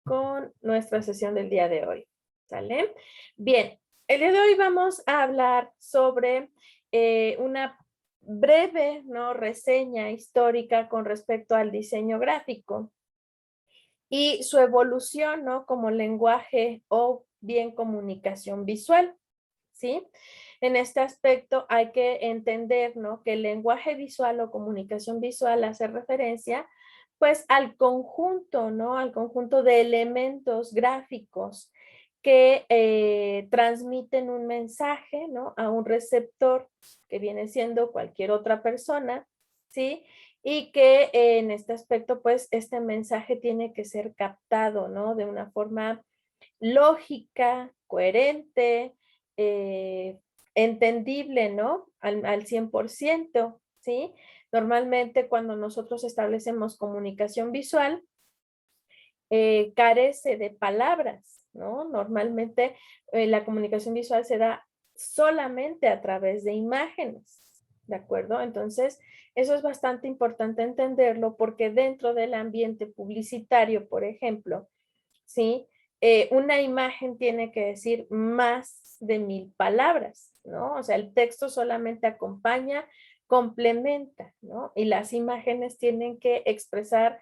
con nuestra sesión del día de hoy. ¿Sale? Bien, el día de hoy vamos a hablar sobre una breve, ¿no?, reseña histórica con respecto al diseño gráfico y su evolución, ¿no?, como lenguaje o bien comunicación visual, ¿sí? En este aspecto hay que entender, ¿no?, que el lenguaje visual o comunicación visual hace referencia, pues, al conjunto, ¿no?, al conjunto de elementos gráficos que transmiten un mensaje, ¿no?, a un receptor que viene siendo cualquier otra persona, ¿sí? Y que en este aspecto, pues, este mensaje tiene que ser captado, ¿no?, de una forma lógica, coherente, eh, entendible, ¿no?, al 100%, ¿sí? Normalmente, cuando nosotros establecemos comunicación visual, carece de palabras, ¿no? Normalmente, la comunicación visual se da solamente a través de imágenes, ¿de acuerdo? Entonces, eso es bastante importante entenderlo porque dentro del ambiente publicitario, por ejemplo, ¿sí? Una imagen tiene que decir más de 1000 palabras, ¿no? O sea, el texto solamente acompaña, complementa, ¿no? Y las imágenes tienen que expresar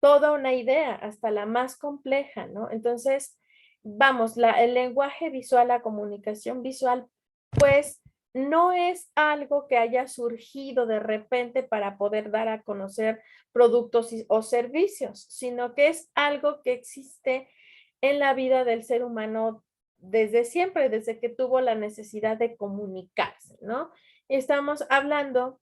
toda una idea, hasta la más compleja, ¿no? Entonces, vamos, el lenguaje visual, la comunicación visual, pues no es algo que haya surgido de repente para poder dar a conocer productos o servicios, sino que es algo que existe en la vida del ser humano desde siempre, desde que tuvo la necesidad de comunicarse, ¿no? Estamos hablando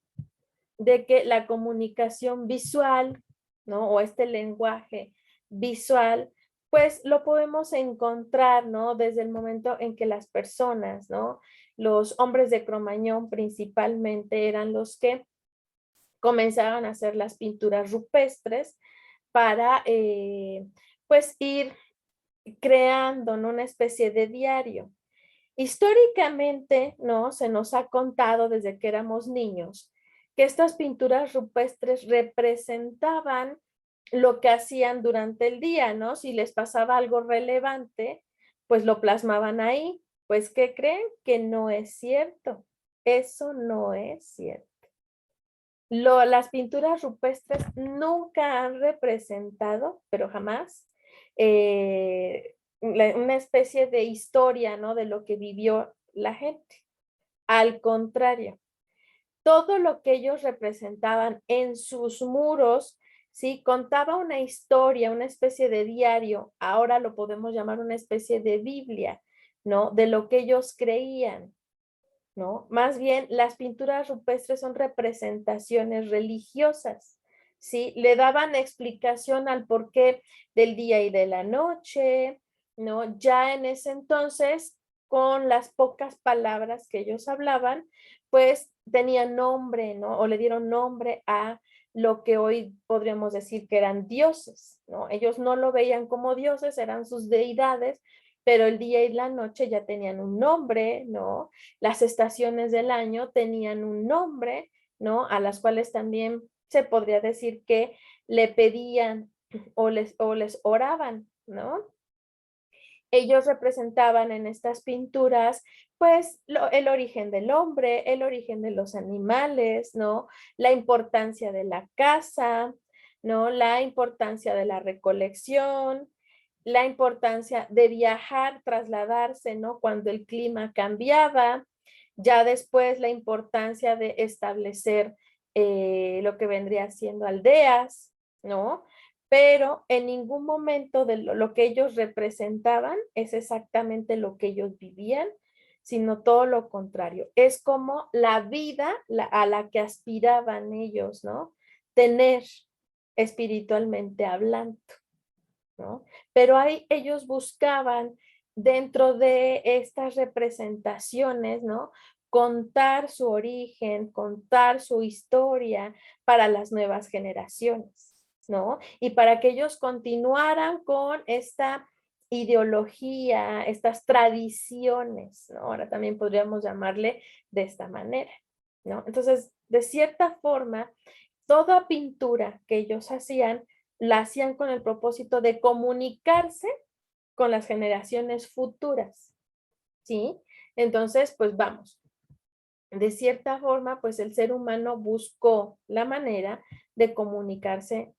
de que la comunicación visual, ¿no?, o este lenguaje visual, pues lo podemos encontrar, ¿no?, desde el momento en que las personas, ¿no?, los hombres de Cromañón principalmente eran los que comenzaban a hacer las pinturas rupestres para, pues, ir creando, ¿no?, una especie de diario. Históricamente, ¿no?, se nos ha contado desde que éramos niños que estas pinturas rupestres representaban lo que hacían durante el día, ¿no? Si les pasaba algo relevante, pues lo plasmaban ahí. Pues, ¿qué creen? Que no es cierto. Eso no es cierto. Las pinturas rupestres nunca han representado, pero jamás, una especie de historia, ¿no?, de lo que vivió la gente. Al contrario, todo lo que ellos representaban en sus muros, ¿sí?, contaba una historia, una especie de diario, ahora lo podemos llamar una especie de Biblia, ¿no?, de lo que ellos creían, ¿no? Más bien, las pinturas rupestres son representaciones religiosas, ¿sí? Le daban explicación al porqué del día y de la noche, ¿no? Ya en ese entonces, con las pocas palabras que ellos hablaban, pues tenían nombre, ¿no? O le dieron nombre a lo que hoy podríamos decir que eran dioses, ¿no? Ellos no lo veían como dioses, eran sus deidades, pero el día y la noche ya tenían un nombre, ¿no? Las estaciones del año tenían un nombre, ¿no?, a las cuales también se podría decir que le pedían o les oraban, ¿no? Ellos representaban en estas pinturas, pues, el origen del hombre, el origen de los animales, ¿no? La importancia de la casa, ¿no? La importancia de la recolección, la importancia de viajar, trasladarse, ¿no?, cuando el clima cambiaba. Ya después la importancia de establecer lo que vendría siendo aldeas, ¿no? Pero en ningún momento de lo que ellos representaban es exactamente lo que ellos vivían, sino todo lo contrario. Es como la vida a la que aspiraban ellos, ¿no? Tener espiritualmente hablando, ¿no? Pero ahí ellos buscaban dentro de estas representaciones, ¿no?, contar su origen, contar su historia para las nuevas generaciones, ¿no? Y para que ellos continuaran con esta ideología, estas tradiciones, ¿no? Ahora también podríamos llamarle de esta manera, ¿no? Entonces, de cierta forma, toda pintura que ellos hacían la hacían con el propósito de comunicarse con las generaciones futuras, ¿sí? Entonces, pues vamos, de cierta forma, pues el ser humano buscó la manera de comunicarse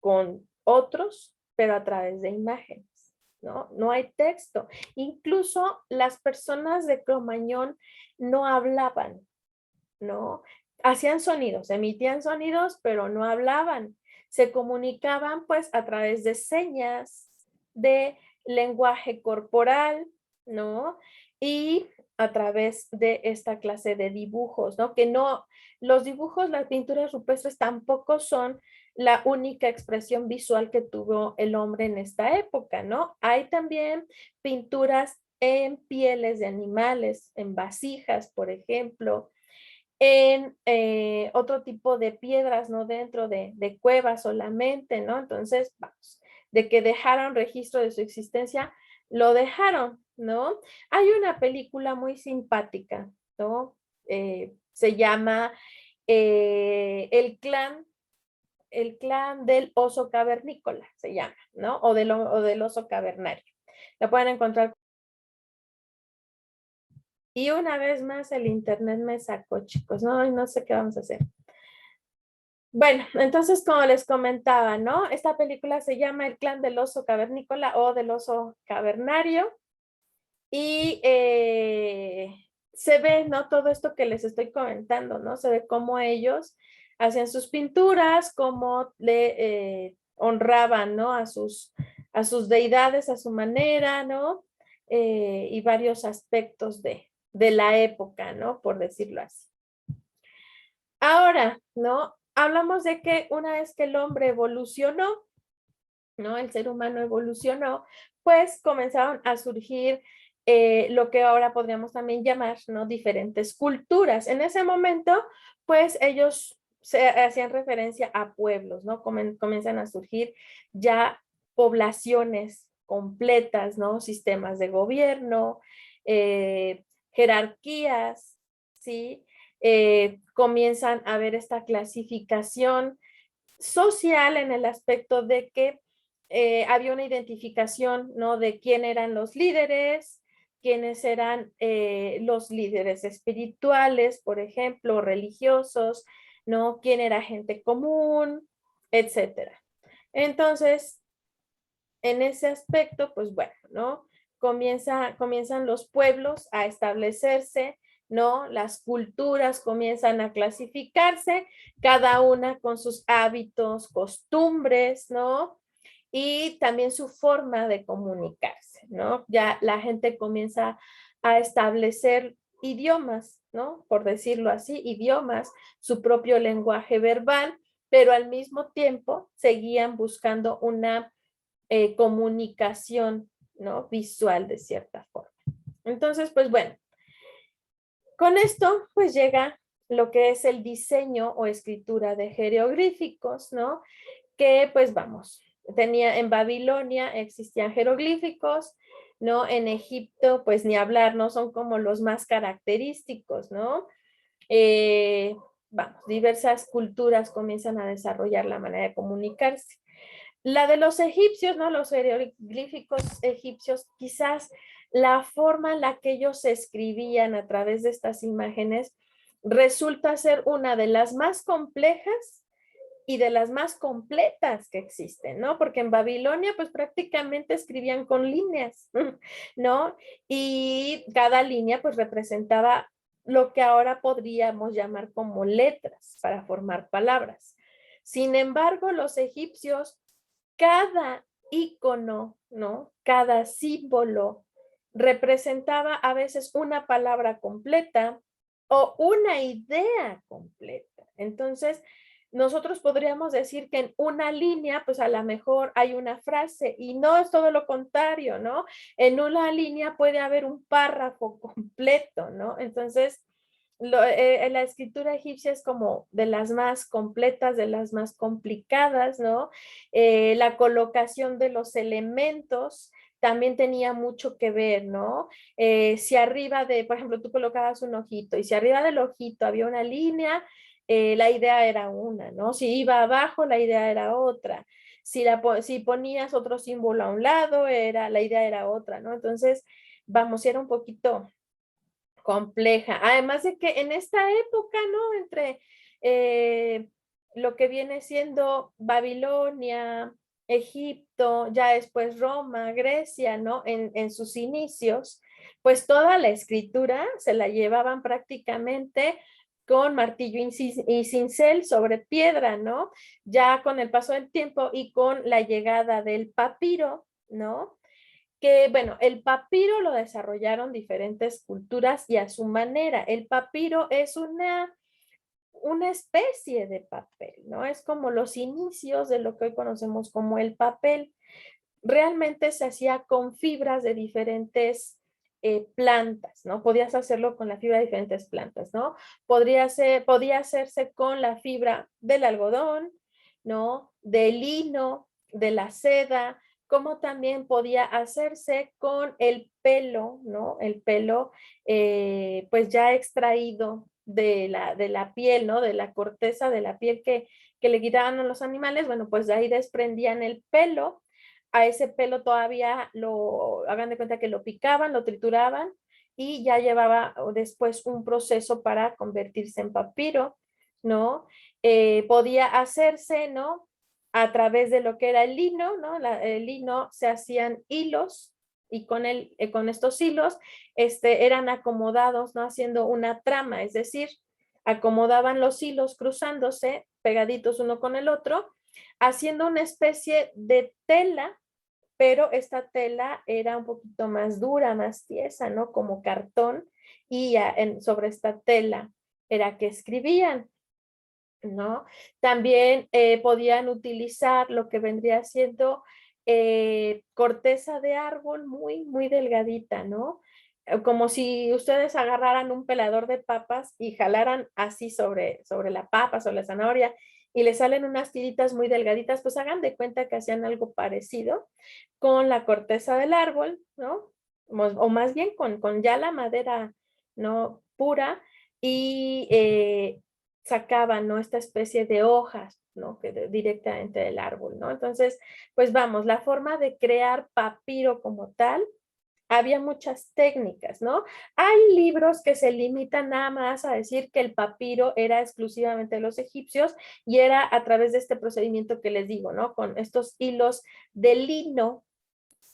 con otros, pero a través de imágenes, ¿no? No hay texto. Incluso las personas de Cromañón no hablaban, ¿no? Hacían sonidos, emitían sonidos, pero no hablaban. Se comunicaban pues a través de señas, de lenguaje corporal, ¿no? Y a través de esta clase de dibujos, ¿no? Que no, los dibujos, las pinturas rupestres tampoco son la única expresión visual que tuvo el hombre en esta época, ¿no? Hay también pinturas en pieles de animales, en vasijas, por ejemplo, en otro tipo de piedras, ¿no? Dentro de cuevas solamente, ¿no? Entonces, vamos, de que dejaron registro de su existencia, lo dejaron, ¿no? Hay una película muy simpática, ¿no? Se llama el clan del oso cavernícola, se llama, ¿no? O del oso cavernario. La pueden encontrar. Y una vez más el internet me sacó, chicos, no, no sé qué vamos a hacer. Bueno, entonces como les comentaba, ¿no? Esta película se llama El clan del oso cavernícola o del oso cavernario y se ve, ¿no? Todo esto que les estoy comentando, ¿no? Se ve cómo ellos hacían sus pinturas, cómo le honraban, ¿no? A sus deidades a su manera, ¿no? Y varios aspectos de la época, ¿no? Por decirlo así. Ahora, ¿no? Hablamos de que una vez que el hombre evolucionó, ¿no? El ser humano evolucionó, pues comenzaron a surgir lo que ahora podríamos también llamar, ¿no? Diferentes culturas. En ese momento, pues ellos se hacían referencia a pueblos, ¿no? Comienzan a surgir ya poblaciones completas, ¿no? Sistemas de gobierno, jerarquías, ¿sí? Comienzan a ver esta clasificación social en el aspecto de que había una identificación, ¿no? De quién eran los líderes, quiénes eran los líderes espirituales, por ejemplo, religiosos, ¿no? Quién era gente común, etcétera. Entonces, en ese aspecto, pues bueno, ¿no? Comienzan los pueblos a establecerse, ¿no? Las culturas comienzan a clasificarse, cada una con sus hábitos, costumbres, ¿no? Y también su forma de comunicarse, ¿no? Ya la gente comienza a establecer idiomas, ¿no? Por decirlo así, idiomas, su propio lenguaje verbal, pero al mismo tiempo seguían buscando una comunicación, ¿no? Visual de cierta forma. Entonces, pues bueno, con esto pues llega lo que es el diseño o escritura de jeroglíficos, ¿no? Que pues vamos, tenía en Babilonia existían jeroglíficos, ¿no? En Egipto pues ni hablar, ¿no? Son como los más característicos, ¿no? Vamos, diversas culturas comienzan a desarrollar la manera de comunicarse. La de los egipcios, ¿no? Los jeroglíficos egipcios, quizás la forma en la que ellos escribían a través de estas imágenes resulta ser una de las más complejas y de las más completas que existen, ¿no? Porque en Babilonia pues prácticamente escribían con líneas, ¿no? Y cada línea pues representaba lo que ahora podríamos llamar como letras para formar palabras. Sin embargo, los egipcios cada icono, ¿no? Cada símbolo representaba a veces una palabra completa o una idea completa. Entonces, nosotros podríamos decir que en una línea, pues a lo mejor hay una frase y no es todo lo contrario, ¿no? En una línea puede haber un párrafo completo, ¿no? Entonces, la escritura egipcia es como de las más completas, de las más complicadas, ¿no? La colocación de los elementos también tenía mucho que ver, ¿no? Si arriba de, por ejemplo, tú colocabas un ojito y si arriba del ojito había una línea, la idea era una, ¿no? Si iba abajo, la idea era otra. si ponías otro símbolo a un lado, la idea era otra, ¿no? Entonces, vamos, era un poquito compleja. Además de que en esta época, ¿no? Entre lo que viene siendo Babilonia, Egipto, ya después Roma, Grecia, ¿no? En sus inicios, pues toda la escritura se la llevaban prácticamente con martillo y cincel sobre piedra, ¿no? Ya con el paso del tiempo y con la llegada del papiro, ¿no? Que bueno, el papiro lo desarrollaron diferentes culturas y a su manera. El papiro es una especie de papel, ¿no? Es como los inicios de lo que hoy conocemos como el papel. Realmente se hacía con fibras de diferentes plantas, ¿no? Podías hacerlo con la fibra de diferentes plantas, ¿no? Podía hacerse con la fibra del algodón, ¿no? Del lino, de la seda, como también podía hacerse con el pelo, ¿no? El pelo, pues ya extraído de la piel, ¿no? De la corteza de la piel que le quitaban a los animales, bueno, pues de ahí desprendían el pelo. A ese pelo todavía hagan de cuenta que lo picaban, lo trituraban y ya llevaba después un proceso para convertirse en papiro, ¿no? Podía hacerse, ¿no? A través de lo que era el lino, ¿no? El lino se hacían hilos y con estos hilos eran acomodados, ¿no? Haciendo una trama, es decir, acomodaban los hilos cruzándose, pegaditos uno con el otro, haciendo una especie de tela, pero esta tela era un poquito más dura, más tiesa, ¿no? Como cartón, y sobre esta tela era que escribían, ¿no? También podían utilizar lo que vendría siendo corteza de árbol muy, muy delgadita, ¿no? Como si ustedes agarraran un pelador de papas y jalaran así sobre la papa, sobre la zanahoria, y le salen unas tiritas muy delgaditas, pues hagan de cuenta que hacían algo parecido con la corteza del árbol, ¿no? O más bien con ya la madera, ¿no? Pura, y sacaban, ¿no? Esta especie de hojas, ¿no? Directamente del árbol, ¿no? Entonces, pues vamos, la forma de crear papiro como tal, había muchas técnicas, ¿no? Hay libros que se limitan nada más a decir que el papiro era exclusivamente de los egipcios y era a través de este procedimiento que les digo, ¿no? Con estos hilos de lino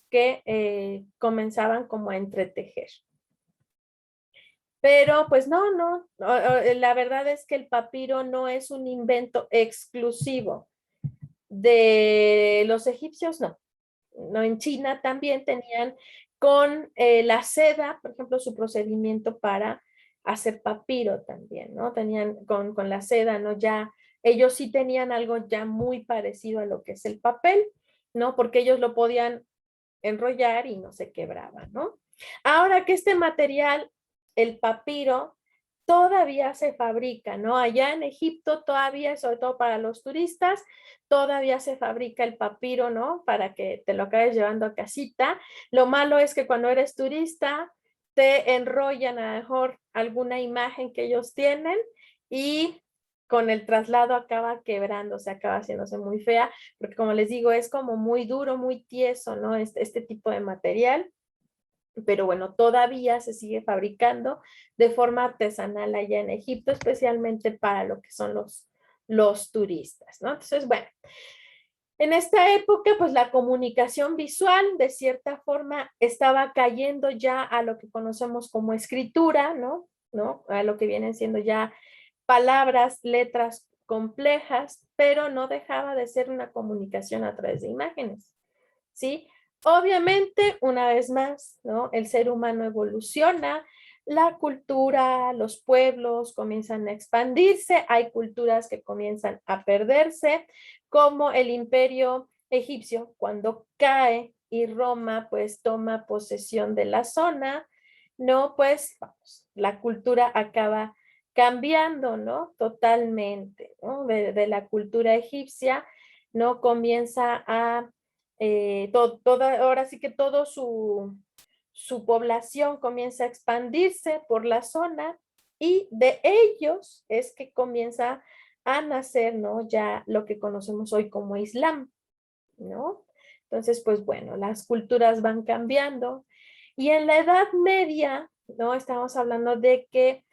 que comenzaban como a entretejer. Pero pues no, la verdad es que el papiro no es un invento exclusivo de los egipcios, no. No, en China también tenían con la seda, por ejemplo, su procedimiento para hacer papiro también, ¿no? Tenían con la seda, ¿no? Ya, ellos sí tenían algo ya muy parecido a lo que es el papel, ¿no? Porque ellos lo podían enrollar y no se quebraba, ¿no? Ahora que este material, el papiro, todavía se fabrica, ¿no? Allá en Egipto todavía, sobre todo para los turistas, todavía se fabrica el papiro, ¿no? Para que te lo acabes llevando a casita. Lo malo es que cuando eres turista, te enrollan a lo mejor alguna imagen que ellos tienen y con el traslado acaba quebrándose, acaba haciéndose muy fea, porque como les digo, es como muy duro, muy tieso, ¿no? Este tipo de material, pero bueno, todavía se sigue fabricando de forma artesanal allá en Egipto, especialmente para lo que son los turistas, ¿no? Entonces, bueno, en esta época, pues la comunicación visual de cierta forma estaba cayendo ya a lo que conocemos como escritura, ¿no? ¿No? A lo que vienen siendo ya palabras, letras complejas, pero no dejaba de ser una comunicación a través de imágenes, ¿sí? Obviamente, una vez más, ¿no? El ser humano evoluciona, la cultura, los pueblos comienzan a expandirse, hay culturas que comienzan a perderse, como el imperio egipcio, cuando cae y Roma pues toma posesión de la zona, ¿no? Pues vamos, la cultura acaba cambiando, ¿no? Totalmente, ¿no? De la cultura egipcia, ¿no? Comienza a ahora sí que todo su población comienza a expandirse por la zona y de ellos es que comienza a nacer, ¿no? Ya lo que conocemos hoy como Islam. ¿no? Entonces, pues bueno, las culturas van cambiando. Y en la Edad Media, ¿no? Estamos hablando de que,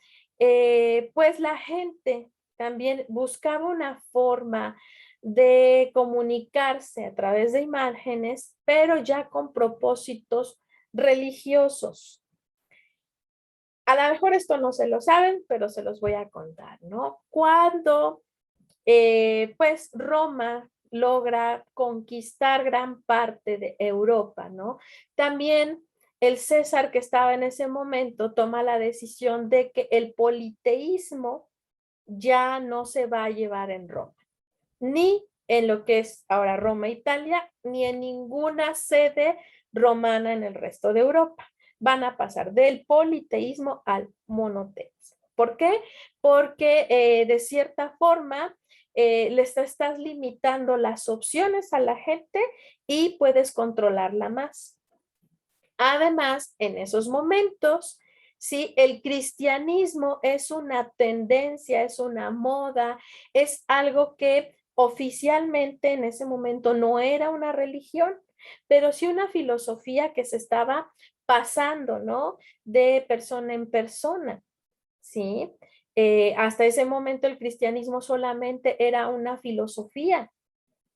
pues la gente también buscaba una forma de comunicarse a través de imágenes, pero ya con propósitos religiosos. A lo mejor esto no se lo saben, pero se los voy a contar, ¿no? Cuando pues Roma logra conquistar gran parte de Europa, ¿no? También el César que estaba en ese momento toma la decisión de que el politeísmo ya no se va a llevar en Roma, ni en lo que es ahora Roma, Italia, ni en ninguna sede romana en el resto de Europa. Van a pasar del politeísmo al monoteísmo. ¿Por qué? Porque de cierta forma les estás limitando las opciones a la gente y puedes controlarla más. Además, en esos momentos, sí, el cristianismo es una tendencia, es una moda, es algo que oficialmente en ese momento no era una religión, pero sí una filosofía que se estaba pasando, ¿no? De persona en persona, ¿sí? Hasta ese momento el cristianismo solamente era una filosofía,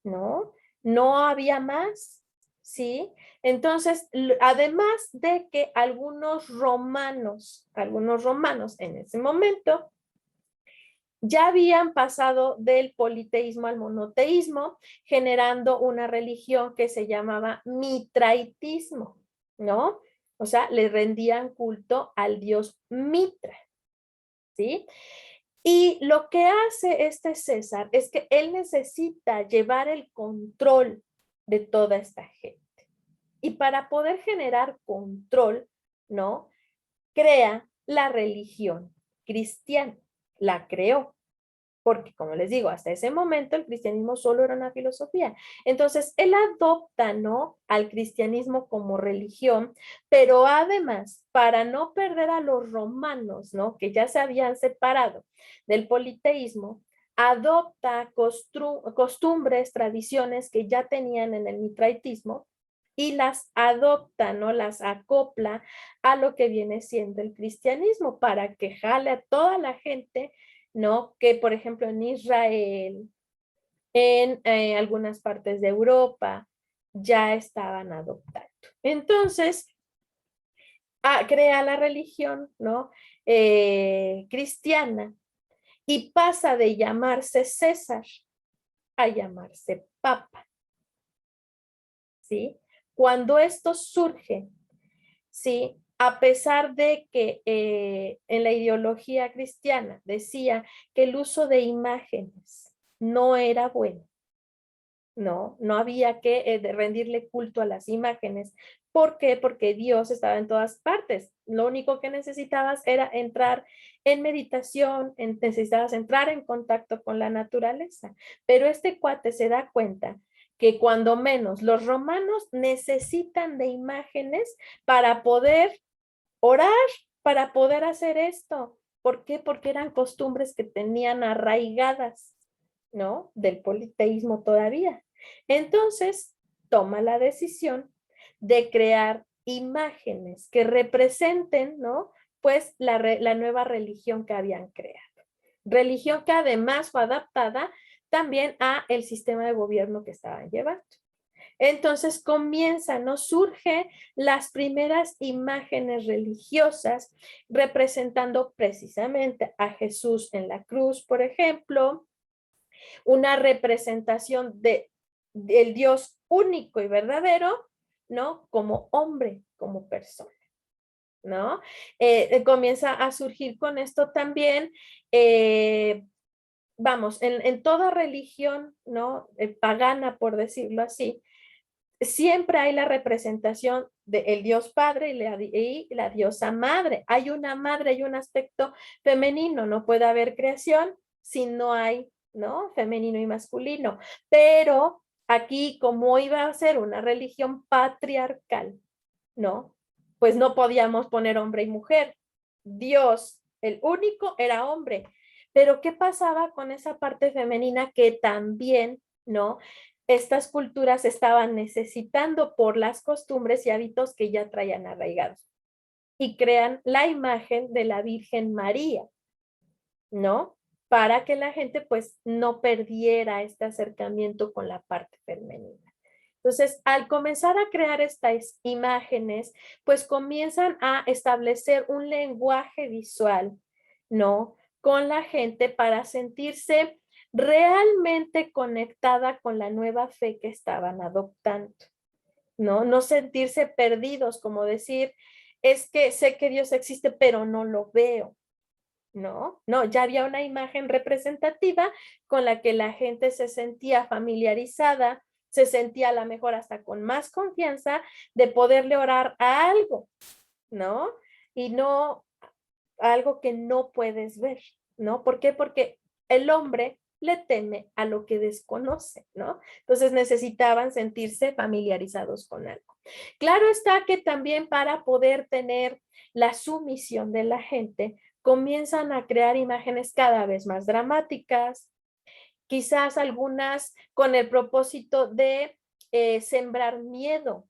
¿no? No había más, ¿sí? Entonces, además de que algunos romanos en ese momento ya habían pasado del politeísmo al monoteísmo, generando una religión que se llamaba mitraitismo, ¿no? O sea, le rendían culto al dios Mitra, ¿sí? Y lo que hace este César es que él necesita llevar el control de toda esta gente. Y para poder generar control, ¿no? Crea la religión cristiana, la creó. Porque, como les digo, hasta ese momento el cristianismo solo era una filosofía. Entonces, él adopta, ¿no? Al cristianismo como religión, pero además, para no perder a los romanos, ¿no? Que ya se habían separado del politeísmo, adopta costumbres, tradiciones que ya tenían en el mitraitismo y las adopta, ¿no? Las acopla a lo que viene siendo el cristianismo para que jale a toda la gente, ¿no? Que por ejemplo en Israel, en algunas partes de Europa, ya estaban adoptando. Entonces, crea la religión, ¿no? Cristiana y pasa de llamarse César a llamarse Papa, ¿sí? Cuando esto surge, ¿sí? A pesar de que en la ideología cristiana decía que el uso de imágenes no era bueno, no había que rendirle culto a las imágenes. ¿Por qué? Porque Dios estaba en todas partes. Lo único que necesitabas era entrar en meditación, necesitabas entrar en contacto con la naturaleza. Pero este cuate se da cuenta que cuando menos los romanos necesitan de imágenes para poder orar, para poder hacer esto. ¿Por qué? Porque eran costumbres que tenían arraigadas, ¿no? Del politeísmo todavía. Entonces, toma la decisión de crear imágenes que representen, ¿no? Pues la nueva religión que habían creado. Religión que además fue adaptada también a el sistema de gobierno que estaban llevando. Entonces comienza, ¿no? Surge las primeras imágenes religiosas representando precisamente a Jesús en la cruz, por ejemplo, una representación del Dios único y verdadero, ¿no? Como hombre, como persona, ¿no? Comienza a surgir con esto también, vamos, en toda religión, ¿no? Pagana, por decirlo así, siempre hay la representación del Dios Padre y la diosa Madre. Hay una madre, hay un aspecto femenino, no puede haber creación si no hay, ¿no? Femenino y masculino. Pero aquí, como iba a ser una religión patriarcal, ¿no? Pues no podíamos poner hombre y mujer. Dios, el único, era hombre. Pero ¿qué pasaba con esa parte femenina que también, ¿no? estas culturas estaban necesitando por las costumbres y hábitos que ya traían arraigados y crean la imagen de la Virgen María, ¿no? Para que la gente pues no perdiera este acercamiento con la parte femenina. Entonces, al comenzar a crear estas imágenes, pues comienzan a establecer un lenguaje visual, ¿no? Con la gente para sentirse realmente conectada con la nueva fe que estaban adoptando, ¿no? No sentirse perdidos, como decir, es que sé que Dios existe, pero no lo veo. No, no, ya había una imagen representativa con la que la gente se sentía familiarizada, se sentía a lo mejor hasta con más confianza de poderle orar a algo, ¿no? Y no algo que no puedes ver, ¿no? ¿Por qué? Porque el hombre le teme a lo que desconoce, ¿no? Entonces necesitaban sentirse familiarizados con algo. Claro está que también para poder tener la sumisión de la gente, comienzan a crear imágenes cada vez más dramáticas, quizás algunas con el propósito de sembrar miedo,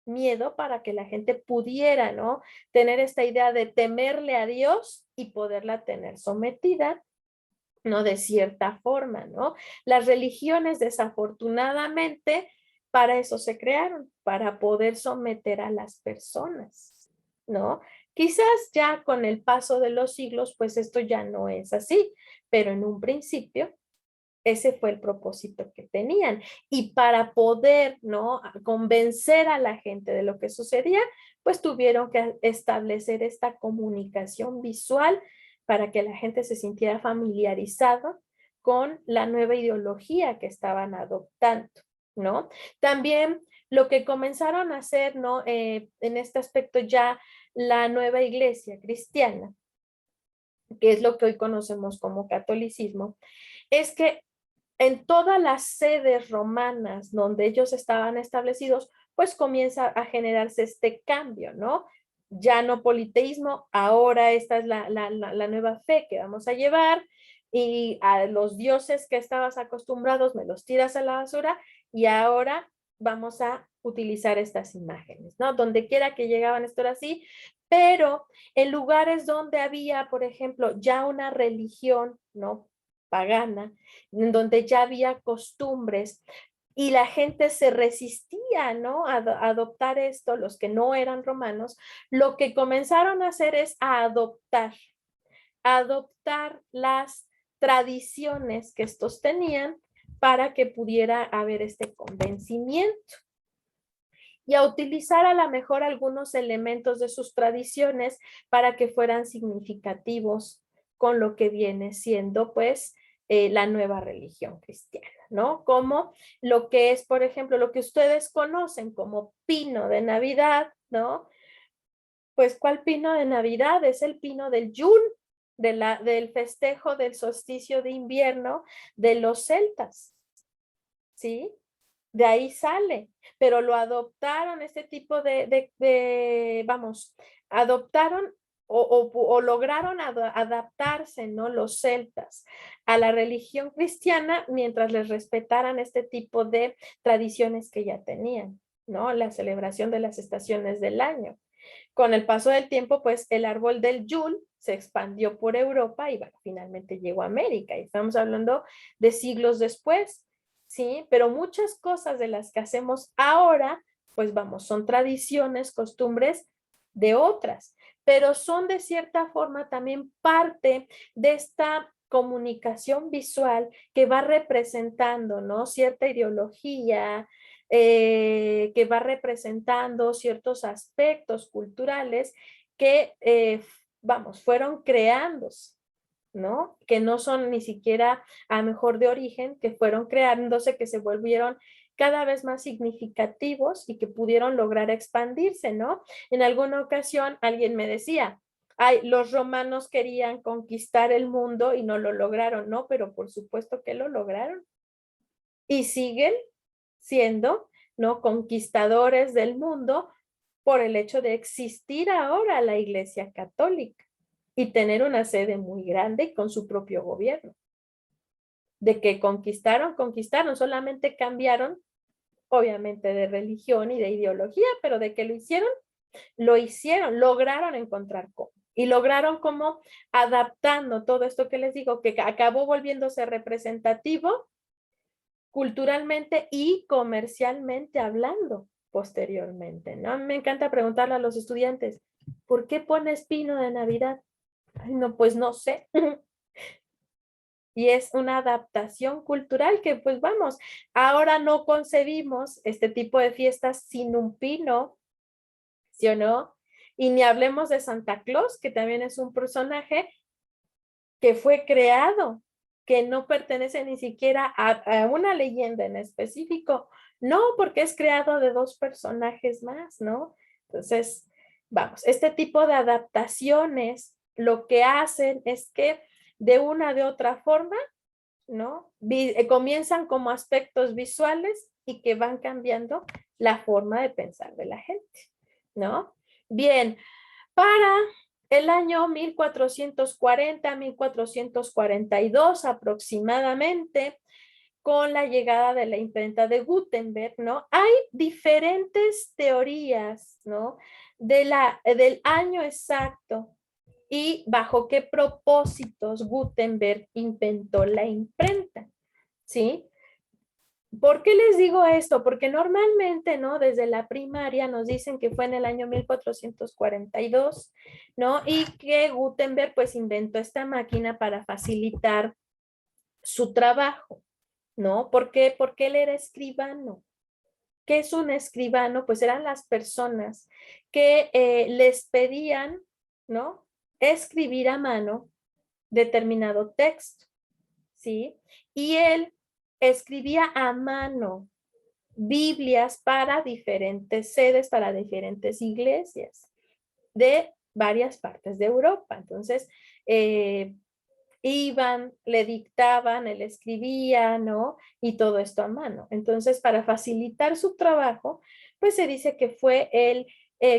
miedo para que la gente pudiera, ¿no? Tener esta idea de temerle a Dios y poderla tener sometida, ¿no? De cierta forma, ¿no? Las religiones, desafortunadamente, para eso se crearon, para poder someter a las personas, ¿no? Quizás ya con el paso de los siglos, pues esto ya no es así, pero en un principio ese fue el propósito que tenían. Y para poder, ¿no? Convencer a la gente de lo que sucedía, pues tuvieron que establecer esta comunicación visual para que la gente se sintiera familiarizada con la nueva ideología que estaban adoptando, ¿no? También lo que comenzaron a hacer, ¿no? En este aspecto ya la nueva iglesia cristiana, que es lo que hoy conocemos como catolicismo, es que en todas las sedes romanas donde ellos estaban establecidos, pues comienza a generarse este cambio, ¿no? Ya no politeísmo, ahora esta es la nueva fe que vamos a llevar y a los dioses que estabas acostumbrados me los tiras a la basura y ahora vamos a utilizar estas imágenes, ¿no? Donde quiera que llegaban esto era así, pero en lugares donde había, por ejemplo, ya una religión, ¿no? Pagana, en donde ya había costumbres y la gente se resistía, ¿no? A adoptar esto, los que no eran romanos, lo que comenzaron a hacer es adoptar las tradiciones que estos tenían para que pudiera haber este convencimiento y a utilizar a lo mejor algunos elementos de sus tradiciones para que fueran significativos con lo que viene siendo pues la nueva religión cristiana, ¿no? Como lo que es, por ejemplo, lo que ustedes conocen como pino de Navidad, ¿no? Pues ¿cuál pino de Navidad? Es el pino del Yule, del festejo del solsticio de invierno de los celtas, ¿sí? De ahí sale, pero lo adoptaron, este tipo vamos, adoptaron o lograron adaptarse, ¿no? Los celtas a la religión cristiana mientras les respetaran este tipo de tradiciones que ya tenían, ¿no? La celebración de las estaciones del año. Con el paso del tiempo, pues el árbol del Yule se expandió por Europa y bueno, finalmente llegó a América y estamos hablando de siglos después. ¿Sí? Pero muchas cosas de las que hacemos ahora, pues vamos, son tradiciones, costumbres de otras, pero son de cierta forma también parte de esta comunicación visual que va representando, ¿no? Cierta ideología, que va representando ciertos aspectos culturales que, vamos, fueron creándose, ¿no? Que no son ni siquiera a lo mejor de origen, que fueron creándose, que se volvieron cada vez más significativos y que pudieron lograr expandirse, ¿no? En alguna ocasión alguien me decía, ay, los romanos querían conquistar el mundo y no lo lograron, ¿no? Pero por supuesto que lo lograron y siguen siendo, ¿no? Conquistadores del mundo por el hecho de existir ahora la Iglesia Católica y tener una sede muy grande con su propio gobierno. De que conquistaron, solamente cambiaron, obviamente, de religión y de ideología, pero de que lo hicieron, lograron encontrar cómo. Y lograron como adaptando todo esto que les digo, que acabó volviéndose representativo culturalmente y comercialmente hablando posteriormente, ¿no? A mí me encanta preguntarle a los estudiantes, ¿por qué pones pino de Navidad? Ay, no, pues no sé. Y es una adaptación cultural que, pues vamos, ahora no concebimos este tipo de fiestas sin un pino, ¿sí o no? Y ni hablemos de Santa Claus, que también es un personaje que fue creado, que no pertenece ni siquiera a una leyenda en específico, no, porque es creado de dos personajes más, ¿no? Entonces, vamos, este tipo de adaptaciones lo que hacen es que de una de otra forma, ¿no? Comienzan como aspectos visuales y que van cambiando la forma de pensar de la gente, ¿no? Bien, para el año 1440, 1442 aproximadamente, con la llegada de la imprenta de Gutenberg, ¿no? Hay diferentes teorías, ¿no? Del año exacto y bajo qué propósitos Gutenberg inventó la imprenta, ¿sí? ¿Por qué les digo esto? Porque normalmente, ¿no? Desde la primaria nos dicen que fue en el año 1442, ¿no? Y que Gutenberg pues inventó esta máquina para facilitar su trabajo, ¿no? ¿Por qué? Porque él era escribano. ¿Qué es un escribano? Pues eran las personas que les pedían, ¿no? Escribir a mano determinado texto, ¿sí? Y él escribía a mano Biblias para diferentes sedes, para diferentes iglesias de varias partes de Europa. Entonces, iban, le dictaban, él escribía, ¿no? Y todo esto a mano. Entonces, para facilitar su trabajo, pues se dice que fue él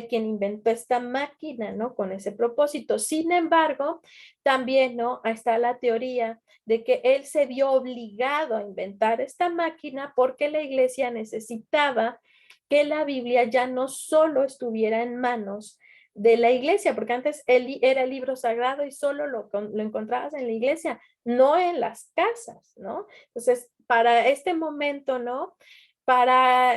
quien inventó esta máquina, ¿no? Con ese propósito. Sin embargo, también, ¿no? Está la teoría de que él se vio obligado a inventar esta máquina porque la iglesia necesitaba que la Biblia ya no solo estuviera en manos de la iglesia, porque antes él era el libro sagrado y solo lo encontrabas en la iglesia, no en las casas, ¿no? Entonces, para este momento, ¿no? Para,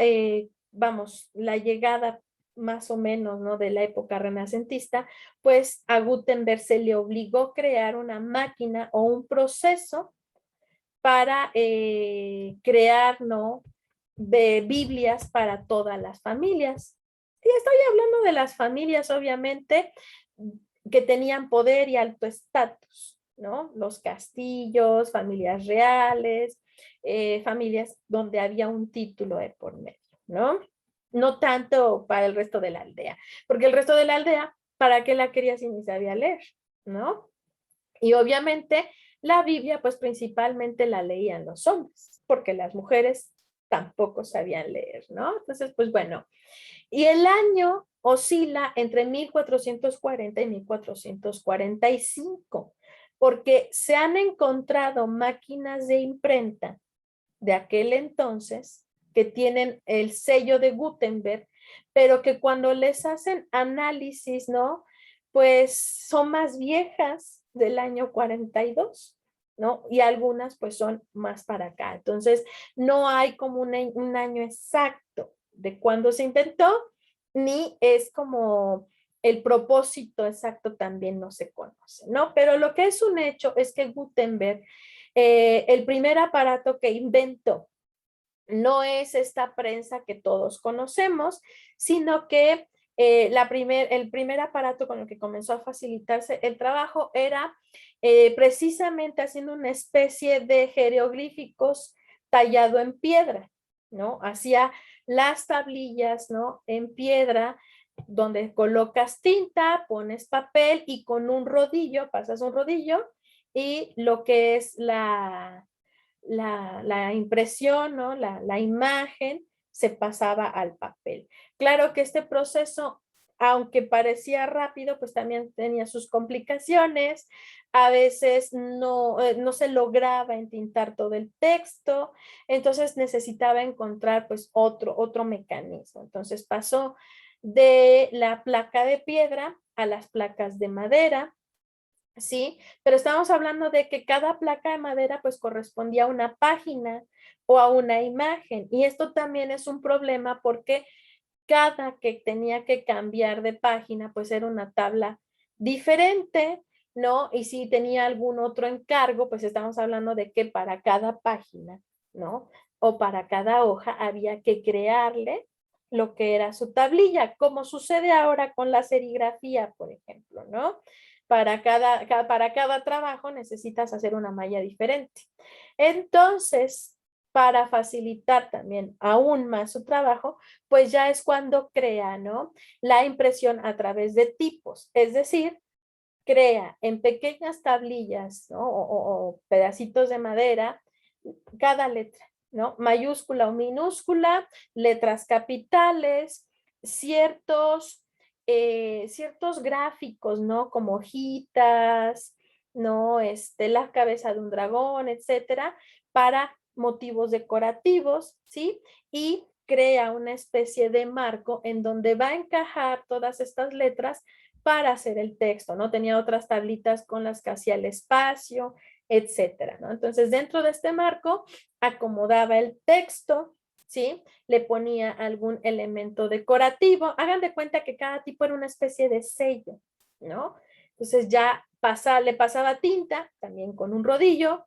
vamos, la llegada más o menos, ¿no? De la época renacentista, pues a Gutenberg se le obligó a crear una máquina o un proceso para crear, ¿no? De Biblias para todas las familias. Y estoy hablando de las familias, obviamente, que tenían poder y alto estatus, ¿no? Los castillos, familias reales, familias donde había un título de por medio, ¿no? No tanto para el resto de la aldea, porque el resto de la aldea, ¿para qué la quería si ni sabía leer, ¿no? Y obviamente la Biblia, pues principalmente la leían los hombres, porque las mujeres tampoco sabían leer, ¿no? Entonces, pues bueno, y el año oscila entre 1440 y 1445, porque se han encontrado máquinas de imprenta de aquel entonces que tienen el sello de Gutenberg, pero que cuando les hacen análisis, ¿no? Pues son más viejas del año 42, ¿no? Y algunas pues son más para acá. Entonces, no hay como un año exacto de cuándo se intentó, ni es como el propósito exacto también no se conoce, ¿no? Pero lo que es un hecho es que Gutenberg, el primer aparato que inventó, no es esta prensa que todos conocemos, sino que el primer aparato con el que comenzó a facilitarse el trabajo era precisamente haciendo una especie de jeroglíficos tallado en piedra, ¿no? Hacía las tablillas, ¿no? En piedra, donde colocas tinta, pones papel y con un rodillo, pasas un rodillo y lo que es la impresión, ¿no? La imagen se pasaba al papel. Claro que este proceso aunque parecía rápido, pues también tenía sus complicaciones. A veces no se lograba entintar todo el texto, entonces necesitaba encontrar pues otro mecanismo. Entonces pasó de la placa de piedra a las placas de madera, ¿sí? Pero estamos hablando de que cada placa de madera pues correspondía a una página o a una imagen. Y esto también es un problema porque cada que tenía que cambiar de página pues era una tabla diferente, ¿no? Y si tenía algún otro encargo, pues estamos hablando de que para cada página, ¿no? O para cada hoja había que crearle lo que era su tablilla, como sucede ahora con la serigrafía, por ejemplo, ¿no? Para cada trabajo necesitas hacer una malla diferente. Entonces, para facilitar también aún más su trabajo, pues ya es cuando crea, ¿no? La impresión a través de tipos, es decir, crea en pequeñas tablillas, ¿no? O pedacitos de madera cada letra, ¿no? Mayúscula o minúscula, letras capitales, ciertos gráficos, ¿no? Como hojitas, ¿no? La cabeza de un dragón, etcétera, para motivos decorativos, ¿sí? Y crea una especie de marco en donde va a encajar todas estas letras para hacer el texto, ¿no? Tenía otras tablitas con las que hacía el espacio, etcétera, ¿no? Entonces, dentro de este marco, acomodaba el texto, ¿sí? Le ponía algún elemento decorativo. Hagan de cuenta que cada tipo era una especie de sello, ¿no? Entonces ya le pasaba tinta, también con un rodillo,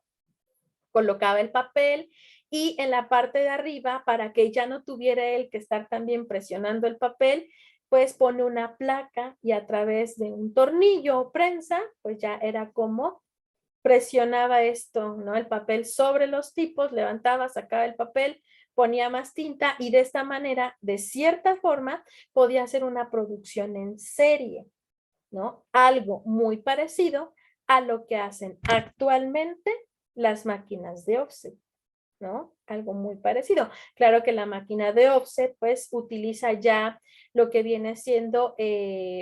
colocaba el papel y en la parte de arriba, para que ya no tuviera él que estar también presionando el papel, pues pone una placa y a través de un tornillo o prensa, pues ya era como presionaba esto, ¿no? El papel sobre los tipos, levantaba, sacaba el papel, ponía más tinta y de esta manera, de cierta forma, podía hacer una producción en serie, ¿no? Algo muy parecido a lo que hacen actualmente las máquinas de offset, ¿no? Algo muy parecido. Claro que la máquina de offset pues utiliza ya lo que viene siendo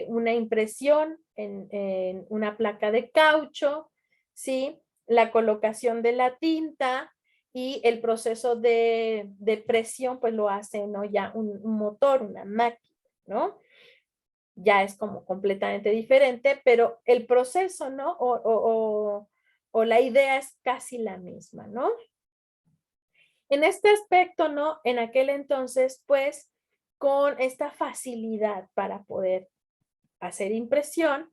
una impresión en una placa de caucho, ¿sí? La colocación de la tinta y el proceso de presión pues lo hace, ¿no? Ya un motor, una máquina, ¿no? Ya es como completamente diferente, pero el proceso, ¿no? O la idea es casi la misma, ¿no? En este aspecto, ¿no? En aquel entonces, pues, con esta facilidad para poder hacer impresión,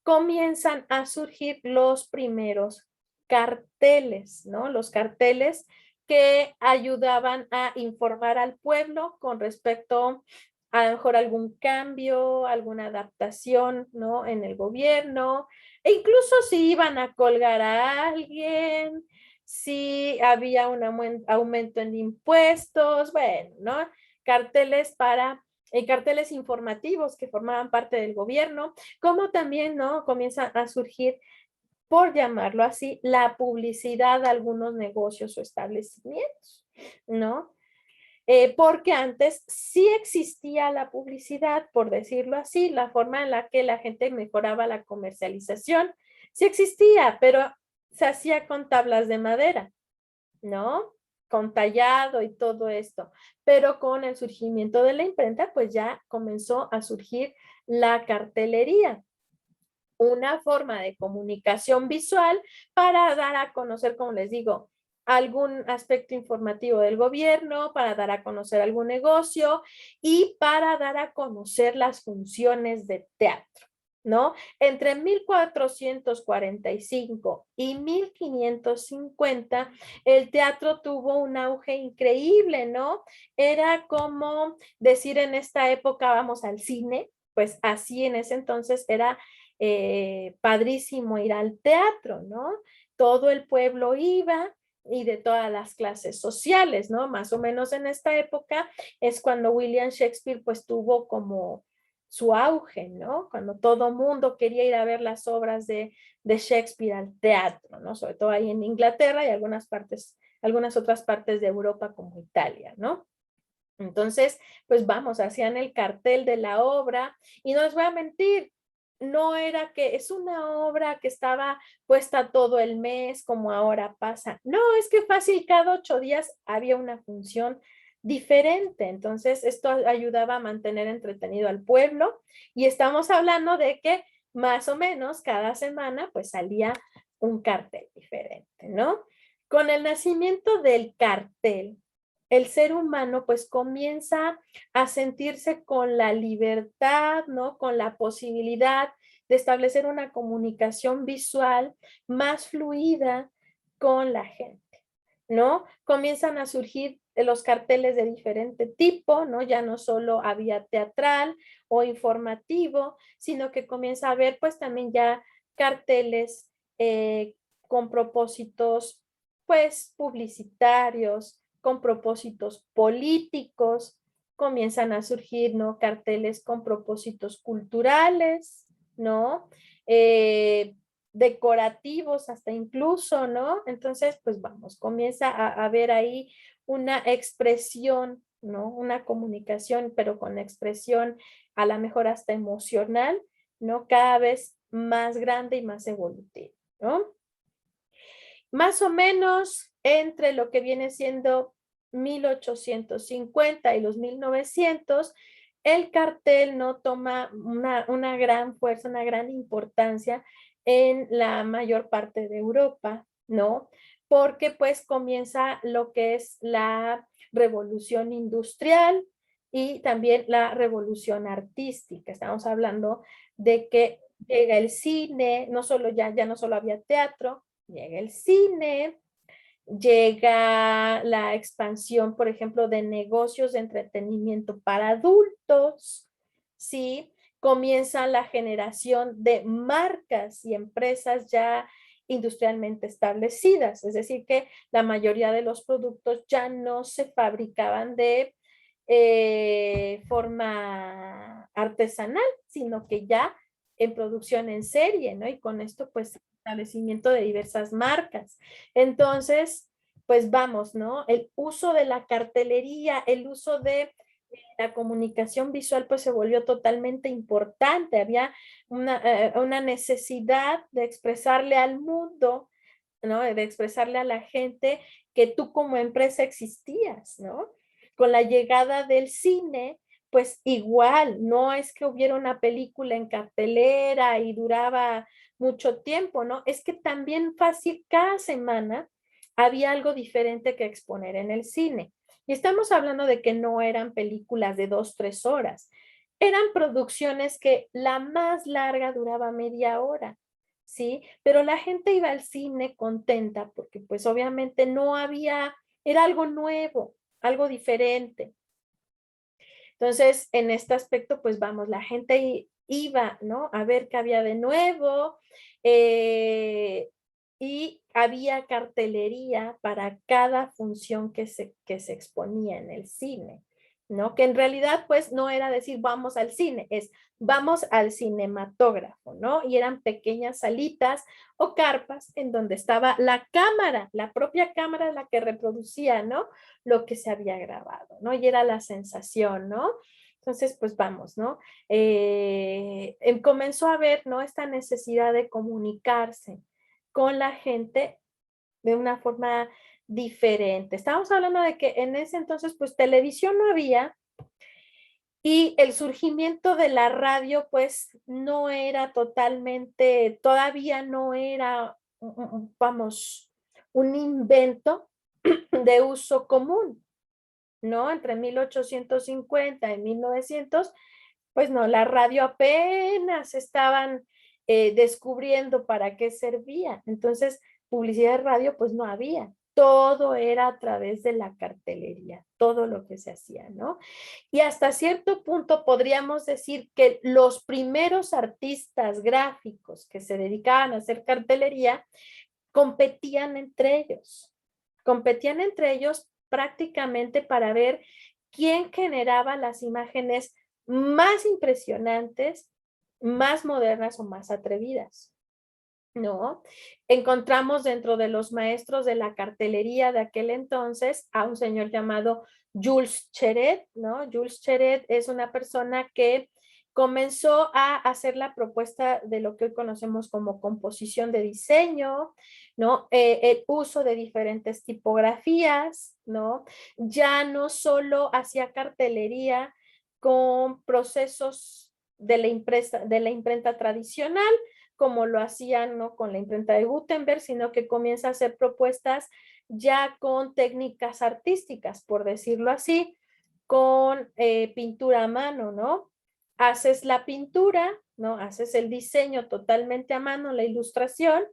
comienzan a surgir los primeros carteles, ¿no? Los carteles que ayudaban a informar al pueblo con respecto a lo mejor algún cambio, alguna adaptación, ¿no? En el gobierno, e incluso si iban a colgar a alguien, si había un aumento en impuestos, bueno, ¿no? Carteles carteles informativos que formaban parte del gobierno, como también, ¿no? Comienza a surgir, por llamarlo así, la publicidad de algunos negocios o establecimientos, ¿no? Porque antes sí existía la publicidad, por decirlo así, la forma en la que la gente mejoraba la comercialización, sí existía, pero se hacía con tablas de madera, ¿no? Con tallado y todo esto. Pero con el surgimiento de la imprenta, pues ya comenzó a surgir la cartelería, una forma de comunicación visual para dar a conocer, como les digo, algún aspecto informativo del gobierno, para dar a conocer algún negocio y para dar a conocer las funciones de teatro, ¿no? Entre 1445 y 1550, el teatro tuvo un auge increíble, ¿no? Era como decir en esta época vamos al cine, pues así en ese entonces era padrísimo ir al teatro, ¿no? Todo el pueblo iba y de todas las clases sociales, ¿no? Más o menos en esta época es cuando William Shakespeare pues tuvo como su auge, ¿no? Cuando todo mundo quería ir a ver las obras de Shakespeare al teatro, ¿no? Sobre todo ahí en Inglaterra y algunas otras partes de Europa como Italia, ¿no? Entonces, pues vamos, hacían el cartel de la obra y no les voy a mentir, no era que es una obra que estaba puesta todo el mes como ahora pasa. No, es que fácil, cada 8 días había una función diferente. Entonces, esto ayudaba a mantener entretenido al pueblo y estamos hablando de que más o menos cada semana pues salía un cartel diferente, ¿no? Con el nacimiento del cartel, el ser humano pues comienza a sentirse con la libertad, ¿no? Con la posibilidad de establecer una comunicación visual más fluida con la gente, ¿no? Comienzan a surgir los carteles de diferente tipo, ¿no? Ya no solo había teatral o informativo, sino que comienza a haber pues también ya carteles con propósitos pues publicitarios, con propósitos políticos, comienzan a surgir, ¿no? Carteles con propósitos culturales, ¿no? Decorativos hasta incluso, ¿no? Entonces, pues vamos, comienza a haber ahí una expresión, ¿no? Una comunicación, pero con expresión a lo mejor hasta emocional, ¿no? Cada vez más grande y más evolutiva, ¿no? Más o menos entre lo que viene siendo 1850 y los 1900, el cartel no toma una gran fuerza, una gran importancia en la mayor parte de Europa, ¿no? Porque pues comienza lo que es la revolución industrial y también la revolución artística. Estamos hablando de que llega el cine, no solo ya no solo había teatro, llega el cine, llega la expansión, por ejemplo, de negocios de entretenimiento para adultos, ¿sí? Comienza la generación de marcas y empresas ya industrialmente establecidas, es decir, que la mayoría de los productos ya no se fabricaban de forma artesanal, sino que ya en producción en serie, ¿no? Y con esto, pues, establecimiento de diversas marcas. Entonces, pues vamos, ¿no? El uso de la cartelería, el uso de la comunicación visual, pues se volvió totalmente importante. Había una necesidad de expresarle al mundo, ¿no? De expresarle a la gente que tú como empresa existías, ¿no? Con la llegada del cine, pues igual, no es que hubiera una película en cartelera y duraba mucho tiempo, ¿no? Es que también fácil cada semana había algo diferente que exponer en el cine. Y estamos hablando de que no eran películas de 2, 3 horas, eran producciones que la más larga duraba media hora, ¿sí? Pero la gente iba al cine contenta porque pues obviamente no había, era algo nuevo, algo diferente. Entonces, en este aspecto, pues vamos, la gente iba, ¿no? A ver qué había de nuevo eh, y había cartelería para cada función que se exponía en el cine, ¿no? Que en realidad, pues, no era decir vamos al cine, es vamos al cinematógrafo, ¿no? Y eran pequeñas salitas o carpas en donde estaba la cámara, la propia cámara la que reproducía, ¿no? Lo que se había grabado, ¿no? Y era la sensación, ¿no? Entonces, pues vamos, ¿no? Comenzó a haber, ¿no? Esta necesidad de comunicarse con la gente de una forma diferente. Estábamos hablando de que en ese entonces, pues televisión no había y el surgimiento de la radio, pues no era totalmente, todavía no era, vamos, un invento de uso común. ¿No? Entre 1850 y 1900, pues no, la radio apenas estaban descubriendo para qué servía. Entonces, publicidad de radio, pues no había. Todo era a través de la cartelería, todo lo que se hacía, ¿no? Y hasta cierto punto podríamos decir que los primeros artistas gráficos que se dedicaban a hacer cartelería competían entre ellos prácticamente para ver quién generaba las imágenes más impresionantes, más modernas o más atrevidas. ¿no? Encontramos dentro de los maestros de la cartelería de aquel entonces a un señor llamado Jules Cheret, ¿no? Jules Cheret es una persona que comenzó a hacer la propuesta de lo que hoy conocemos como composición de diseño, ¿no? El uso de diferentes tipografías, ¿no? Ya no solo hacía cartelería con procesos de la imprenta tradicional, como lo hacían, ¿no?, con la imprenta de Gutenberg, sino que comienza a hacer propuestas ya con técnicas artísticas, por decirlo así, con pintura a mano, ¿no? Haces la pintura, ¿no? Haces el diseño totalmente a mano, la ilustración,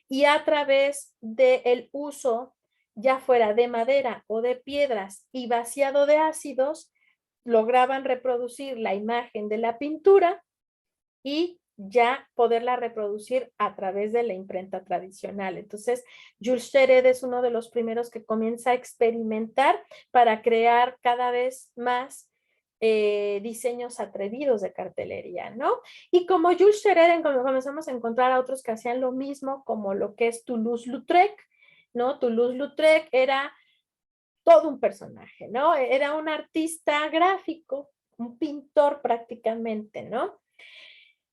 y a través del uso, ya fuera de madera o de piedras y vaciado de ácidos, lograban reproducir la imagen de la pintura y ya poderla reproducir a través de la imprenta tradicional. Entonces, Jules Chéret es uno de los primeros que comienza a experimentar para crear cada vez más diseños atrevidos de cartelería, ¿no? Y como Jules Chéret, comenzamos a encontrar a otros que hacían lo mismo, como lo que es Toulouse-Lautrec, ¿no? Toulouse-Lautrec era todo un personaje, ¿no? Era un artista gráfico, un pintor prácticamente, ¿no?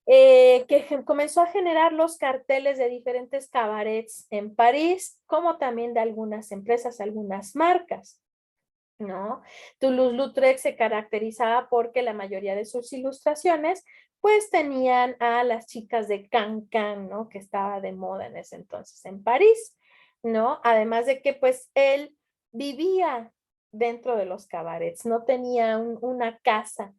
Que comenzó a generar los carteles de diferentes cabarets en París, como también de algunas empresas, algunas marcas, ¿no? Toulouse-Lautrec se caracterizaba porque la mayoría de sus ilustraciones pues tenían a las chicas de Cancan, ¿no? Que estaba de moda en ese entonces en París, ¿no? Además de que pues él vivía dentro de los cabarets, no tenía una casa,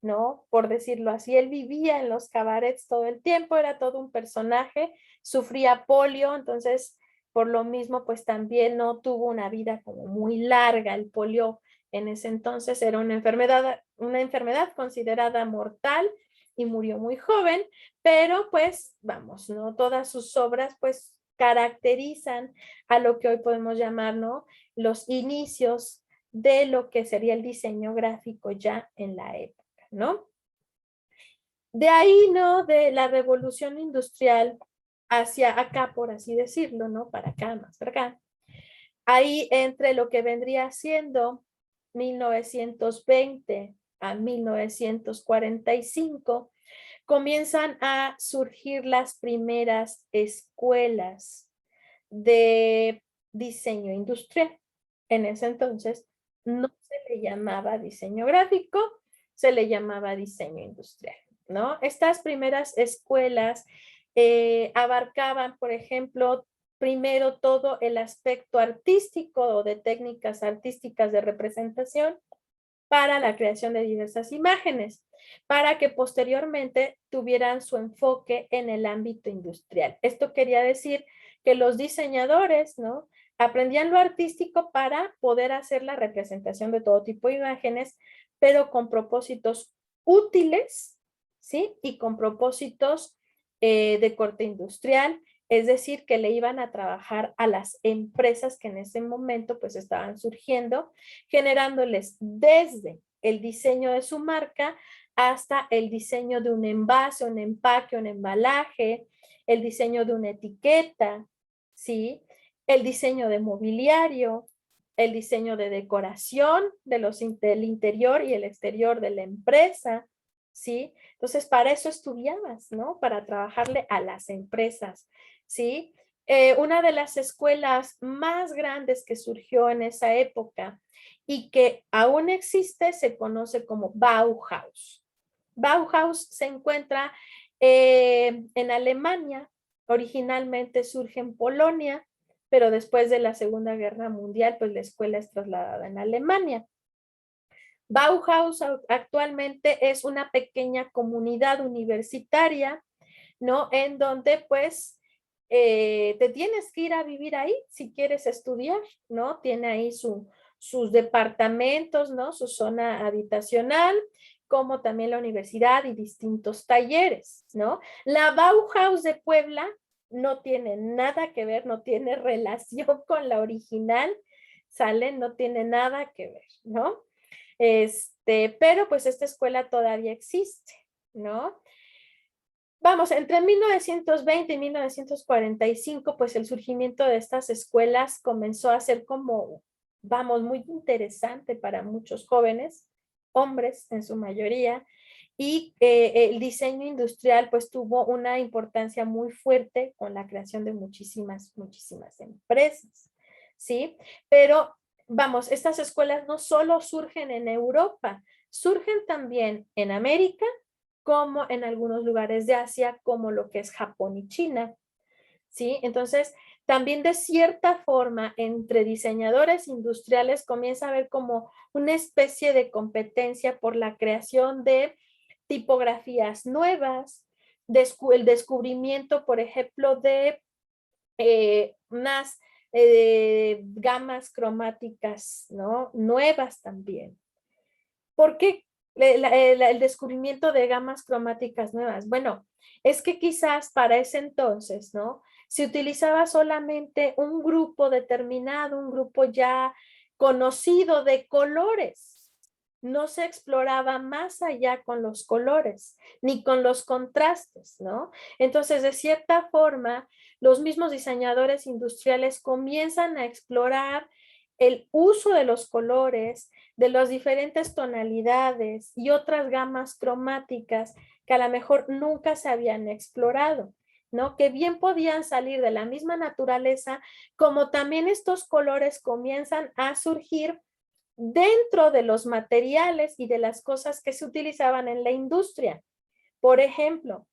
¿no? Por decirlo así, él vivía en los cabarets todo el tiempo, era todo un personaje, sufría polio, entonces por lo mismo pues también no tuvo una vida como muy larga. El polio en ese entonces era una enfermedad considerada mortal y murió muy joven, pero pues vamos, ¿no? Todas sus obras pues caracterizan a lo que hoy podemos llamar, ¿no?, los inicios de lo que sería el diseño gráfico ya en la época, ¿no? De ahí, ¿no?, de la revolución industrial hacia acá, por así decirlo, ¿no? Para acá, más para acá. Ahí entre lo que vendría siendo 1920 a 1945, comienzan a surgir las primeras escuelas de diseño industrial. En ese entonces no se le llamaba diseño gráfico, se le llamaba diseño industrial, ¿no? Estas primeras escuelas abarcaban, por ejemplo, primero todo el aspecto artístico o de técnicas artísticas de representación para la creación de diversas imágenes, para que posteriormente tuvieran su enfoque en el ámbito industrial. Esto quería decir que los diseñadores, ¿no?, aprendían lo artístico para poder hacer la representación de todo tipo de imágenes, pero con propósitos útiles, ¿sí? Y con propósitos de corte industrial, es decir, que le iban a trabajar a las empresas que en ese momento pues estaban surgiendo, generándoles desde el diseño de su marca hasta el diseño de un envase, un empaque, un embalaje, el diseño de una etiqueta, ¿sí? El diseño de mobiliario, el diseño de decoración del interior y el exterior de la empresa, ¿sí? Entonces, para eso estudiabas, ¿no? Para trabajarle a las empresas, ¿sí? Una de las escuelas más grandes que surgió en esa época y que aún existe se conoce como Bauhaus. Bauhaus se encuentra en Alemania, originalmente surge en Polonia, pero después de la Segunda Guerra Mundial, pues la escuela es trasladada en Alemania. Bauhaus actualmente es una pequeña comunidad universitaria, ¿no? En donde pues te tienes que ir a vivir ahí si quieres estudiar, ¿no? Tiene ahí sus departamentos, ¿no? Su zona habitacional, como también la universidad y distintos talleres, ¿no? La Bauhaus de Puebla no tiene nada que ver, no tiene relación con la original, ¿sale? No tiene nada que ver, ¿no? Pero pues esta escuela todavía existe, ¿no? Vamos, entre 1920 y 1945, pues el surgimiento de estas escuelas comenzó a ser como, vamos, muy interesante para muchos jóvenes, hombres en su mayoría, y el diseño industrial pues tuvo una importancia muy fuerte con la creación de muchísimas, muchísimas empresas, ¿sí? Pero, vamos, estas escuelas no solo surgen en Europa, surgen también en América, como en algunos lugares de Asia, como lo que es Japón y China, ¿sí? Entonces, también de cierta forma, entre diseñadores industriales comienza a haber como una especie de competencia por la creación de tipografías nuevas, el descubrimiento, por ejemplo, de unas gamas cromáticas, ¿no? Nuevas también. ¿Por qué el descubrimiento de gamas cromáticas nuevas? Bueno, es que quizás para ese entonces, ¿no? Se utilizaba solamente un grupo determinado, un grupo ya conocido de colores. No se exploraba más allá con los colores, ni con los contrastes, ¿no? Entonces, de cierta forma, los mismos diseñadores industriales comienzan a explorar el uso de los colores, de las diferentes tonalidades y otras gamas cromáticas que a lo mejor nunca se habían explorado, ¿no? Que bien podían salir de la misma naturaleza, como también estos colores comienzan a surgir dentro de los materiales y de las cosas que se utilizaban en la industria. Por ejemplo,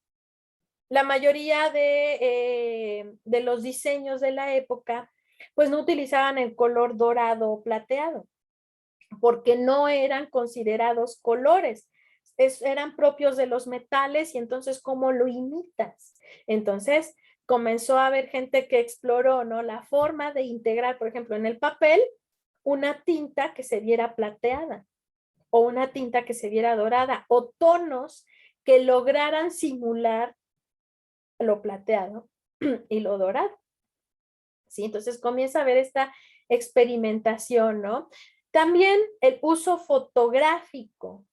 la mayoría de los diseños de la época, pues no utilizaban el color dorado o plateado, porque no eran considerados colores, eran propios de los metales y entonces, ¿cómo lo imitas? Entonces, comenzó a haber gente que exploró, ¿no? La forma de integrar, por ejemplo, en el papel, una tinta que se viera plateada o una tinta que se viera dorada o tonos que lograran simular lo plateado y lo dorado. ¿Sí? Entonces comienza a haber esta experimentación, ¿no? También el uso fotográfico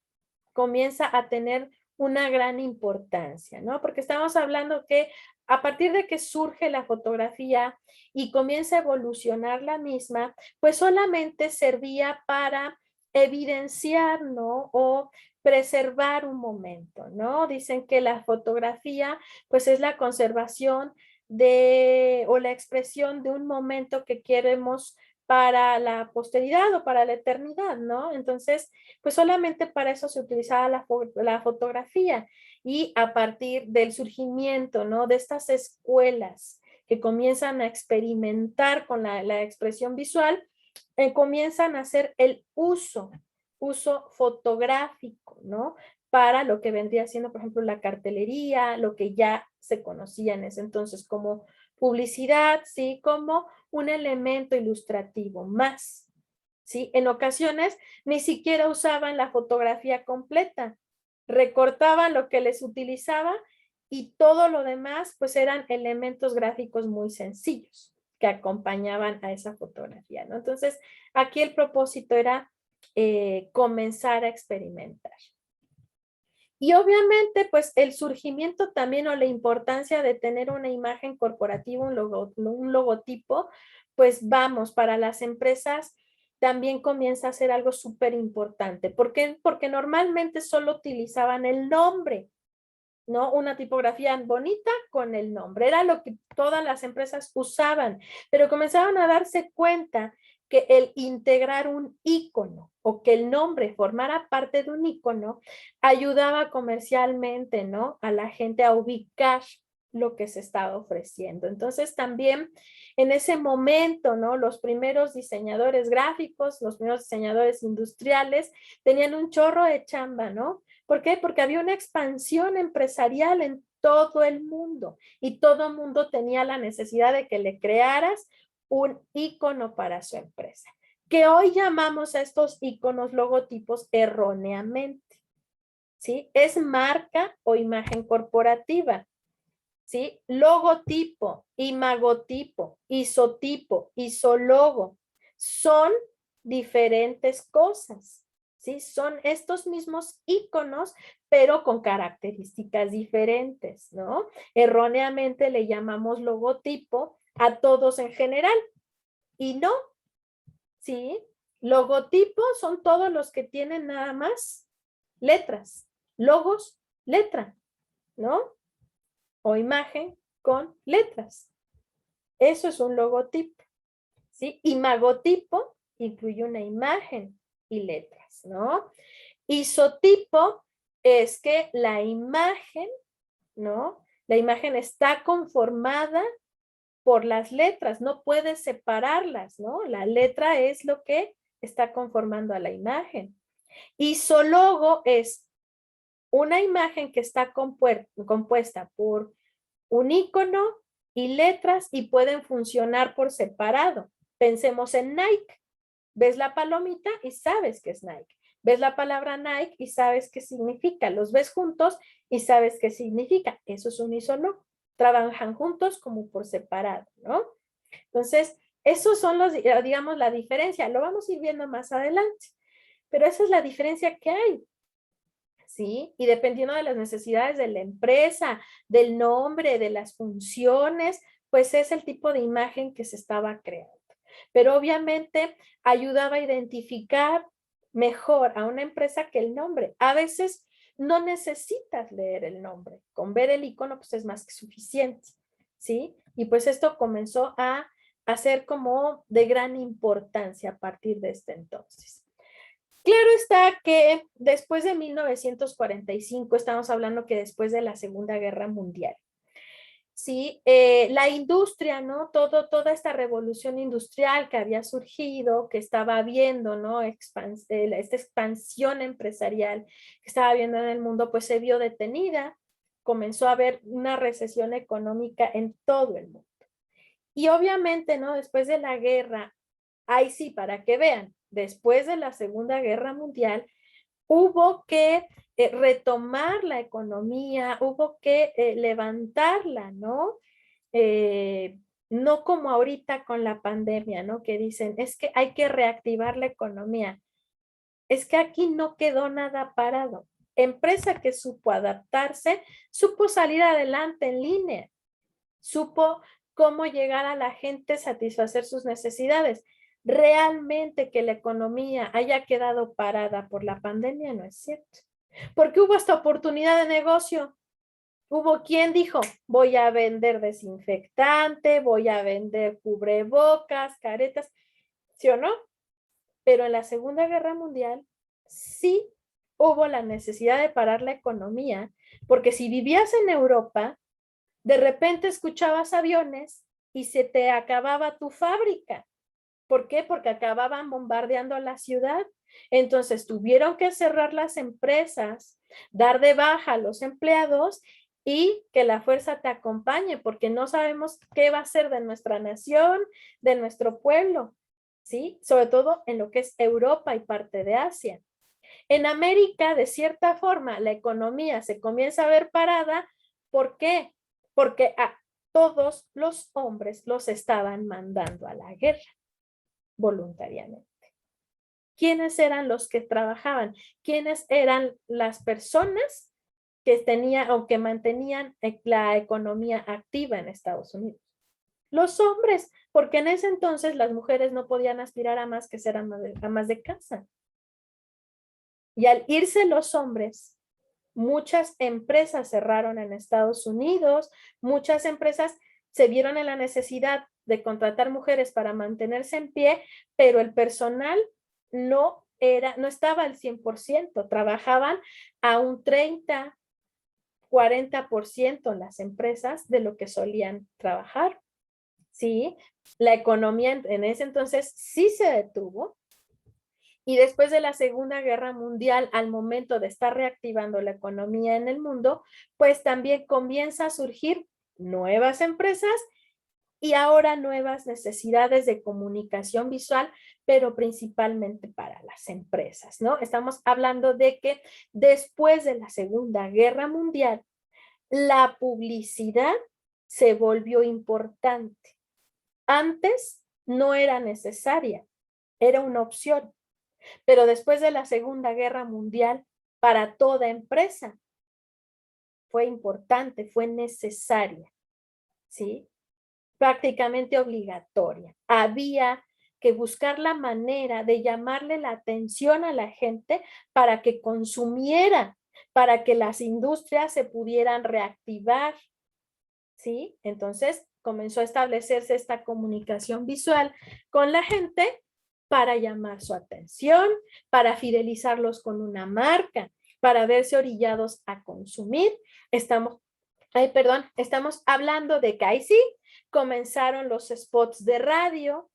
comienza a tener una gran importancia, ¿no? Porque estamos hablando que a partir de que surge la fotografía y comienza a evolucionar la misma, pues solamente servía para evidenciar, ¿no? O preservar un momento, ¿no? Dicen que la fotografía, pues es la conservación de o la expresión de un momento que queremos para la posteridad o para la eternidad, ¿no? Entonces, pues solamente para eso se utilizaba la fotografía y a partir del surgimiento, ¿no? De estas escuelas que comienzan a experimentar con la expresión visual, comienzan a hacer el uso fotográfico, ¿no? Para lo que vendría siendo, por ejemplo, la cartelería, lo que ya se conocía en ese entonces como publicidad, ¿sí? Como un elemento ilustrativo más, ¿sí? En ocasiones ni siquiera usaban la fotografía completa, recortaban lo que les utilizaba y todo lo demás pues eran elementos gráficos muy sencillos que acompañaban a esa fotografía, ¿no? Entonces, aquí el propósito era comenzar a experimentar. Y obviamente, pues el surgimiento también o la importancia de tener una imagen corporativa, un logotipo, pues vamos, para las empresas también comienza a ser algo súper importante. ¿Por qué? Porque normalmente solo utilizaban el nombre, ¿no? Una tipografía bonita con el nombre. Era lo que todas las empresas usaban, pero comenzaron a darse cuenta que el integrar un icono o que el nombre formara parte de un icono ayudaba comercialmente, ¿no? A la gente a ubicar lo que se estaba ofreciendo. Entonces también en ese momento, ¿no? Los primeros diseñadores gráficos, los primeros diseñadores industriales tenían un chorro de chamba, ¿no? ¿Por qué? Porque había una expansión empresarial en todo el mundo y todo el mundo tenía la necesidad de que le crearas un icono para su empresa, que hoy llamamos a estos iconos logotipos erróneamente, ¿sí? Es marca o imagen corporativa, ¿sí? Logotipo, imagotipo, isotipo, isologo, son diferentes cosas, ¿sí? Son estos mismos iconos, pero con características diferentes, ¿no? Erróneamente le llamamos logotipo a todos en general y no, ¿sí? Logotipos son todos los que tienen nada más letras, logos, letra, ¿no? O imagen con letras. Eso es un logotipo, ¿sí? Imagotipo incluye una imagen y letras, ¿no? Isotipo es que la imagen, ¿no? La imagen está conformada por las letras, no puedes separarlas, ¿no? La letra es lo que está conformando a la imagen. Isólogo es una imagen que está compuesta por un icono y letras y pueden funcionar por separado. Pensemos en Nike. Ves la palomita y sabes que es Nike. Ves la palabra Nike y sabes qué significa. Los ves juntos y sabes qué significa. Eso es un isólogo. Trabajan juntos como por separado, ¿no? Entonces, esos son los, digamos, la diferencia. Lo vamos a ir viendo más adelante. Pero esa es la diferencia que hay. ¿Sí? Y dependiendo de las necesidades de la empresa, del nombre, de las funciones, pues es el tipo de imagen que se estaba creando. Pero obviamente ayudaba a identificar mejor a una empresa que el nombre. A veces no necesitas leer el nombre. Con ver el icono, pues es más que suficiente, ¿sí? Y pues esto comenzó a ser como de gran importancia a partir de este entonces. Claro está que después de 1945, estamos hablando que después de la Segunda Guerra Mundial, ¿sí? La industria, ¿no? Toda esta revolución industrial que había surgido, que estaba habiendo, ¿no? Esta expansión empresarial que estaba habiendo en el mundo, pues se vio detenida, comenzó a haber una recesión económica en todo el mundo. Y obviamente, ¿no? Después de la guerra, ahí sí, para que vean, después de la Segunda Guerra Mundial, hubo que retomar la economía, hubo que levantarla, ¿no? No como ahorita con la pandemia, ¿no? Que dicen, es que hay que reactivar la economía. Es que aquí no quedó nada parado. Empresa que supo adaptarse, supo salir adelante en línea, supo cómo llegar a la gente, satisfacer sus necesidades. Realmente que la economía haya quedado parada por la pandemia no es cierto. Porque hubo esta oportunidad de negocio. Hubo quien dijo, voy a vender desinfectante, voy a vender cubrebocas, caretas, ¿sí o no? Pero en la Segunda Guerra Mundial sí hubo la necesidad de parar la economía, porque si vivías en Europa, de repente escuchabas aviones y se te acababa tu fábrica. ¿Por qué? Porque acababan bombardeando la ciudad. Entonces tuvieron que cerrar las empresas, dar de baja a los empleados y que la fuerza te acompañe, porque no sabemos qué va a ser de nuestra nación, de nuestro pueblo, ¿sí? Sobre todo en lo que es Europa y parte de Asia. En América, de cierta forma, la economía se comienza a ver parada. ¿Por qué? Porque a todos los hombres los estaban mandando a la guerra voluntariamente. ¿Quiénes eran los que trabajaban? ¿Quiénes eran las personas que tenían o que mantenían la economía activa en Estados Unidos? Los hombres, porque en ese entonces las mujeres no podían aspirar a más que ser amas de casa. Y al irse los hombres, muchas empresas cerraron en Estados Unidos, muchas empresas se vieron en la necesidad de contratar mujeres para mantenerse en pie, pero el personal no estaba al 100%, trabajaban a un 30, 40% en las empresas de lo que solían trabajar. ¿Sí? La economía en ese entonces sí se detuvo. Y después de la Segunda Guerra Mundial, al momento de estar reactivando la economía en el mundo, pues también comienza a surgir nuevas empresas y ahora nuevas necesidades de comunicación visual, pero principalmente para las empresas, ¿no? Estamos hablando de que después de la Segunda Guerra Mundial, la publicidad se volvió importante. Antes no era necesaria, era una opción. Pero después de la Segunda Guerra Mundial, para toda empresa fue importante, fue necesaria, ¿sí? Prácticamente obligatoria. Había que buscar la manera de llamarle la atención a la gente para que consumiera, para que las industrias se pudieran reactivar, ¿sí? Entonces comenzó a establecerse esta comunicación visual con la gente para llamar su atención, para fidelizarlos con una marca, para verse orillados a consumir. Estamos hablando de que ahí sí comenzaron los spots de radio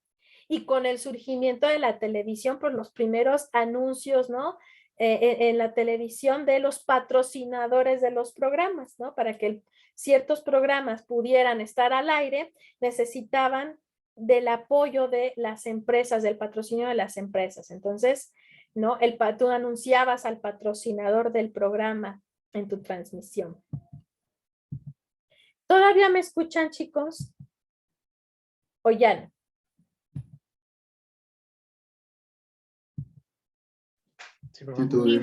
y con el surgimiento de la televisión, pues los primeros anuncios, ¿no? En la televisión de los patrocinadores de los programas, ¿no? Para que ciertos programas pudieran estar al aire, necesitaban del apoyo de las empresas, del patrocinio de las empresas. Entonces, ¿no? Tú anunciabas al patrocinador del programa en tu transmisión. ¿Todavía me escuchan, chicos? ¿O ya no? Sí, todo bien.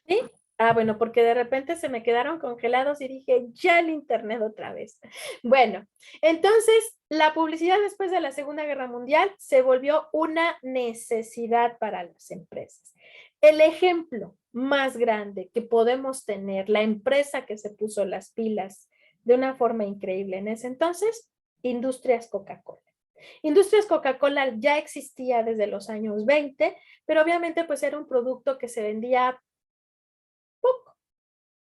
¿Sí? Ah, bueno, porque de repente se me quedaron congelados y dije, ya el internet otra vez. Bueno, entonces la publicidad después de la Segunda Guerra Mundial se volvió una necesidad para las empresas. El ejemplo más grande que podemos tener, la empresa que se puso las pilas de una forma increíble en ese entonces, Industrias Coca-Cola. Industrias Coca-Cola ya existía desde los años 20, pero obviamente pues era un producto que se vendía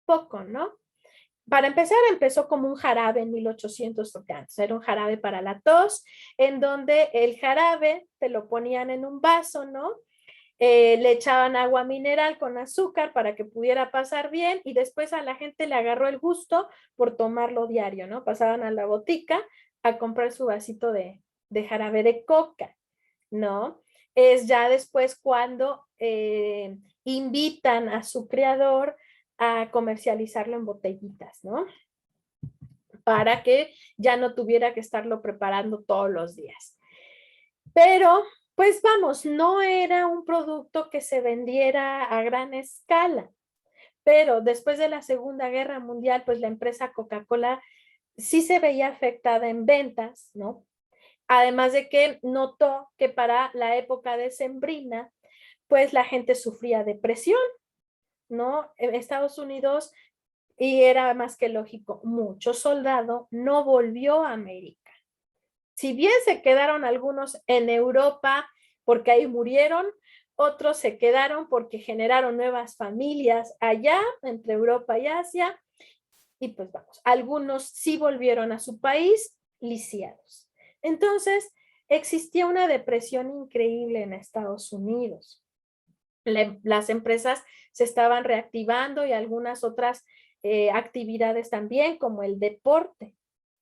poco, ¿no? Para empezar, empezó como un jarabe en 1800 tantos. Era un jarabe para la tos, en donde el jarabe te lo ponían en un vaso, ¿no? Le echaban agua mineral con azúcar para que pudiera pasar bien y después a la gente le agarró el gusto por tomarlo diario, ¿no? Pasaban a la botica a comprar su vasito de jarabe de coca, ¿no? Es ya después cuando invitan a su creador a comercializarlo en botellitas, ¿no? Para que ya no tuviera que estarlo preparando todos los días. Pero, pues vamos, no era un producto que se vendiera a gran escala. Pero después de la Segunda Guerra Mundial, pues la empresa Coca-Cola sí se veía afectada en ventas, ¿no? Además de que notó que para la época decembrina, pues la gente sufría depresión, ¿no? En Estados Unidos, y era más que lógico, mucho soldado no volvió a América. Si bien se quedaron algunos en Europa porque ahí murieron, otros se quedaron porque generaron nuevas familias allá, entre Europa y Asia, y pues vamos, algunos sí volvieron a su país lisiados. Entonces, existía una depresión increíble en Estados Unidos. Las empresas se estaban reactivando y algunas otras actividades también, como el deporte,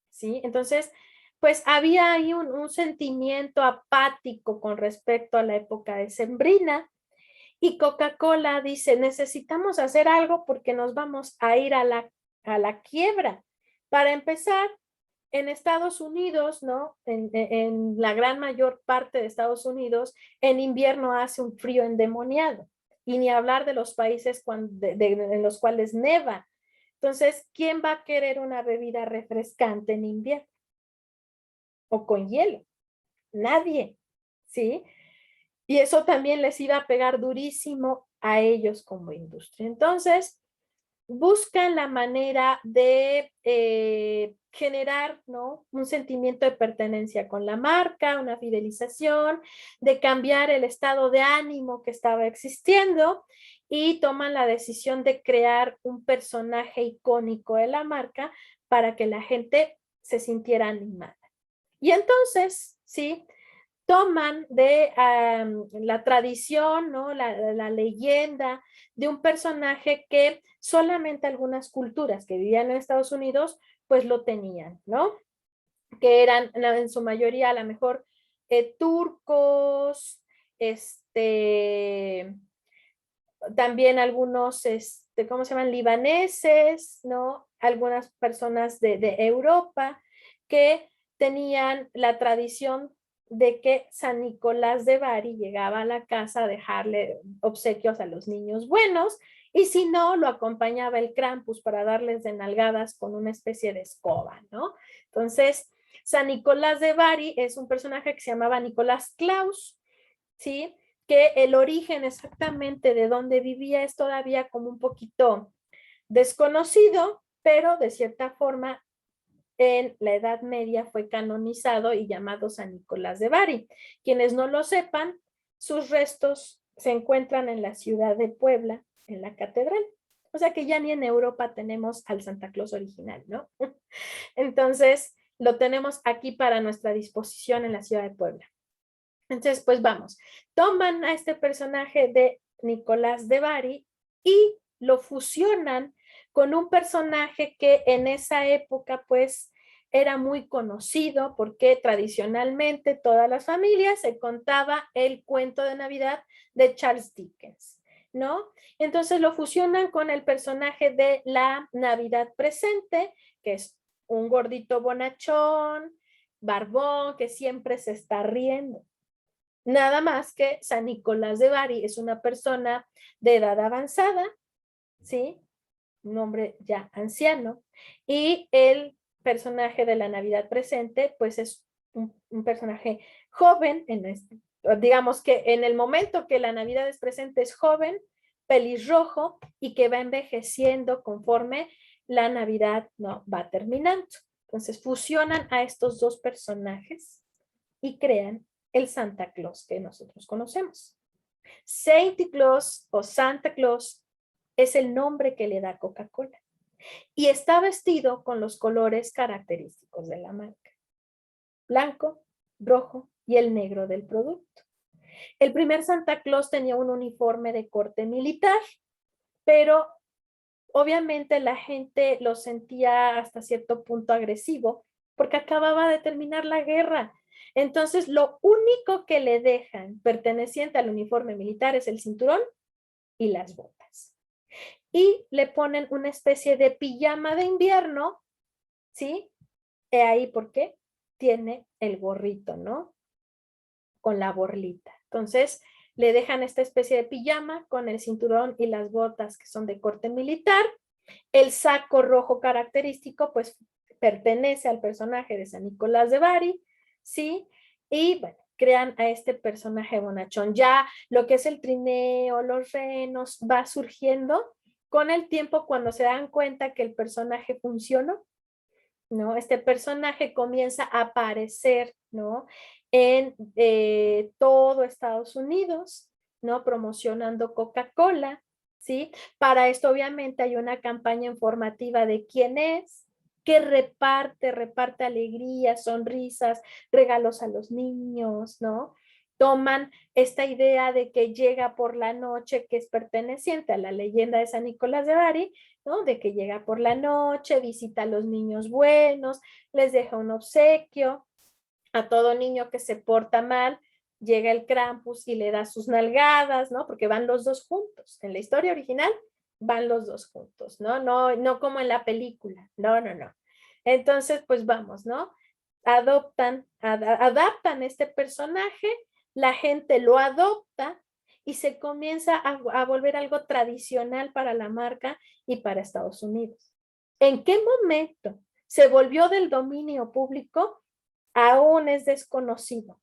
¿sí? Entonces, pues había ahí un sentimiento apático con respecto a la época decembrina y Coca-Cola dice, necesitamos hacer algo porque nos vamos a ir a la quiebra. Para empezar, en Estados Unidos, ¿no? En la gran mayor parte de Estados Unidos, en invierno hace un frío endemoniado. Y ni hablar de los países en los cuales neva. Entonces, ¿quién va a querer una bebida refrescante en invierno? O con hielo. Nadie, ¿sí? Y eso también les iba a pegar durísimo a ellos como industria. Entonces, buscan la manera de generar, ¿no? Un sentimiento de pertenencia con la marca, una fidelización, de cambiar el estado de ánimo que estaba existiendo y toman la decisión de crear un personaje icónico de la marca para que la gente se sintiera animada. Y entonces, ¿sí? Toman de la tradición, ¿no? La leyenda de un personaje que solamente algunas culturas que vivían en Estados Unidos, pues lo tenían, ¿no? Que eran en su mayoría a lo mejor turcos, también algunos, ¿cómo se llaman? Libaneses, ¿no? Algunas personas de Europa que tenían la tradición de que San Nicolás de Bari llegaba a la casa a dejarle obsequios a los niños buenos, y si no, lo acompañaba el Krampus para darles de nalgadas con una especie de escoba, ¿no? Entonces, San Nicolás de Bari es un personaje que se llamaba Nicolás Claus, ¿sí? Que el origen exactamente de dónde vivía es todavía como un poquito desconocido, pero de cierta forma en la Edad Media fue canonizado y llamado San Nicolás de Bari. Quienes no lo sepan, sus restos se encuentran en la ciudad de Puebla, en la catedral. O sea que ya ni en Europa tenemos al Santa Claus original, ¿no? Entonces, lo tenemos aquí para nuestra disposición en la ciudad de Puebla. Entonces, pues vamos, toman a este personaje de Nicolás de Bari y lo fusionan con un personaje que en esa época pues era muy conocido porque tradicionalmente todas las familias se contaba el cuento de Navidad de Charles Dickens, ¿no? Entonces lo fusionan con el personaje de la Navidad Presente, que es un gordito bonachón, barbón, que siempre se está riendo. Nada más que San Nicolás de Bari es una persona de edad avanzada, ¿sí? Un hombre ya anciano, y el personaje de la Navidad Presente, pues es un personaje joven, digamos que en el momento que la Navidad es presente es joven, pelirrojo, y que va envejeciendo conforme la Navidad no va terminando. Entonces fusionan a estos dos personajes y crean el Santa Claus que nosotros conocemos. Saint Claus o Santa Claus es el nombre que le da Coca-Cola y está vestido con los colores característicos de la marca: blanco, rojo y el negro del producto. El primer Santa Claus tenía un uniforme de corte militar, pero obviamente la gente lo sentía hasta cierto punto agresivo porque acababa de terminar la guerra. Entonces, lo único que le dejan perteneciente al uniforme militar es el cinturón y las botas. Y le ponen una especie de pijama de invierno, ¿sí? He ahí por qué tiene el gorrito, ¿no? Con la borlita. Entonces, le dejan esta especie de pijama con el cinturón y las botas que son de corte militar. El saco rojo característico, pues, pertenece al personaje de San Nicolás de Bari, ¿sí? Y, bueno, crean a este personaje bonachón. Ya lo que es el trineo, los renos, va surgiendo con el tiempo cuando se dan cuenta que el personaje funcionó, ¿no? Este personaje comienza a aparecer, ¿no? En todo Estados Unidos, ¿no? Promocionando Coca-Cola, ¿sí? Para esto obviamente hay una campaña informativa de quién es, que reparte alegría, sonrisas, regalos a los niños, ¿no? Toman esta idea de que llega por la noche, que es perteneciente a la leyenda de San Nicolás de Bari, ¿no? De que llega por la noche, visita a los niños buenos, les deja un obsequio. A todo niño que se porta mal, llega el Krampus y le da sus nalgadas, ¿no? Porque van los dos juntos. En la historia original van los dos juntos, ¿no? No como en la película. No. Entonces, pues vamos, ¿no? Adaptan este personaje, la gente lo adopta y se comienza a volver algo tradicional para la marca y para Estados Unidos. ¿En qué momento se volvió del dominio público? Aún es desconocido,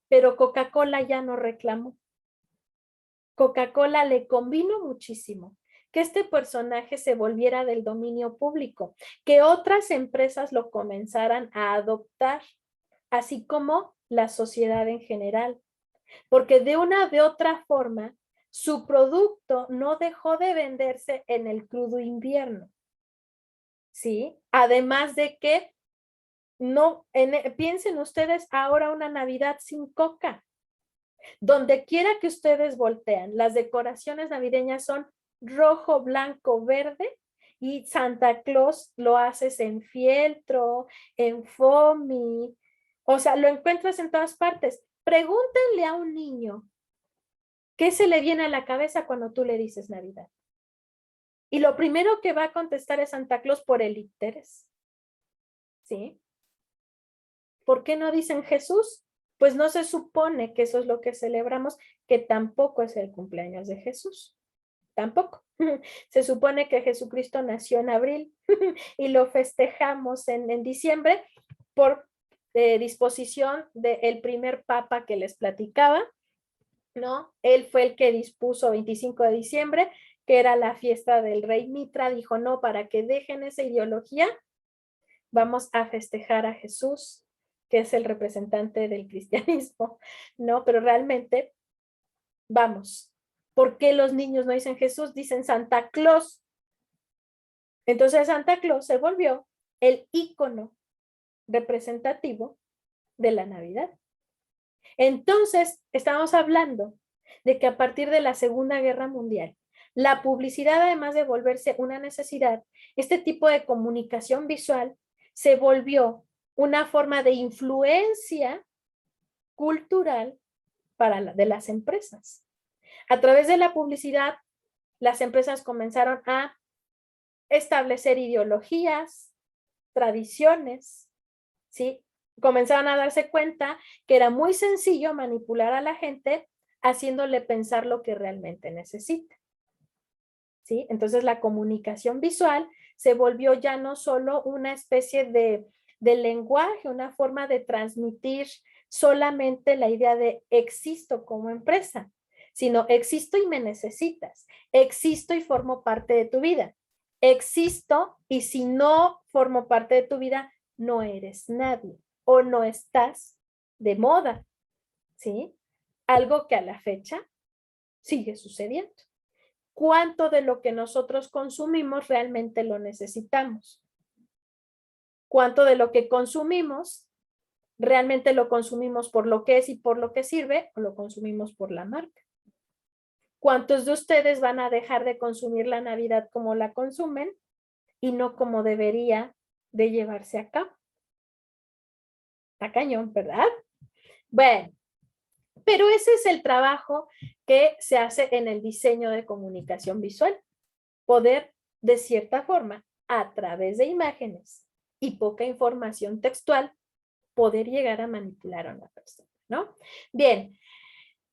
pero Coca-Cola ya no reclamó. Coca-Cola le convino muchísimo que este personaje se volviera del dominio público, que otras empresas lo comenzaran a adoptar, así como la sociedad en general, porque de una de otra forma, su producto no dejó de venderse en el crudo invierno, ¿sí? Además de que no, piensen ustedes ahora una Navidad sin Coca. Donde quiera que ustedes voltean, las decoraciones navideñas son rojo, blanco, verde, y Santa Claus lo haces en fieltro, en foamy, o sea, lo encuentras en todas partes. Pregúntenle a un niño qué se le viene a la cabeza cuando tú le dices Navidad. Y lo primero que va a contestar es Santa Claus por el interés. ¿Sí? ¿Por qué no dicen Jesús? pues no se supone que eso es lo que celebramos, que tampoco es el cumpleaños de Jesús. Tampoco. Se supone que Jesucristo nació en abril y lo festejamos en diciembre por disposición del primer papa que les platicaba, ¿no? Él fue el que dispuso 25 de diciembre, que era la fiesta del rey Mitra. Dijo, no, para que dejen esa ideología, vamos a festejar a Jesús, que es el representante del cristianismo, ¿no? Pero realmente, vamos, ¿por qué los niños no dicen Jesús? Dicen Santa Claus. Entonces Santa Claus se volvió el ícono representativo de la Navidad. Entonces, estamos hablando de que a partir de la Segunda Guerra Mundial, la publicidad, además de volverse una necesidad, este tipo de comunicación visual se volvió una forma de influencia cultural de las empresas. A través de la publicidad, las empresas comenzaron a establecer ideologías, tradiciones, ¿sí? Comenzaron a darse cuenta que era muy sencillo manipular a la gente haciéndole pensar lo que realmente necesita, ¿sí? Entonces la comunicación visual se volvió ya no solo una especie de lenguaje, una forma de transmitir solamente la idea de existo como empresa, sino existo y me necesitas, existo y formo parte de tu vida, existo y si no formo parte de tu vida, no eres nadie o no estás de moda, ¿sí? Algo que a la fecha sigue sucediendo. ¿Cuánto de lo que nosotros consumimos realmente lo necesitamos? ¿Cuánto de lo que consumimos realmente lo consumimos por lo que es y por lo que sirve o lo consumimos por la marca? ¿Cuántos de ustedes van a dejar de consumir la Navidad como la consumen y no como debería de llevarse a cabo? Está cañón, ¿verdad? Bueno, pero ese es el trabajo que se hace en el diseño de comunicación visual. Poder, de cierta forma, a través de imágenes y poca información textual, poder llegar a manipular a una persona, ¿no? Bien,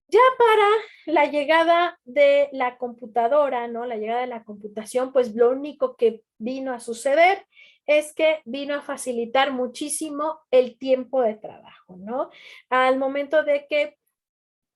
ya para la llegada de la computadora, ¿no? La llegada de la computación, pues lo único que vino a suceder es que vino a facilitar muchísimo el tiempo de trabajo, ¿no? Al momento de que,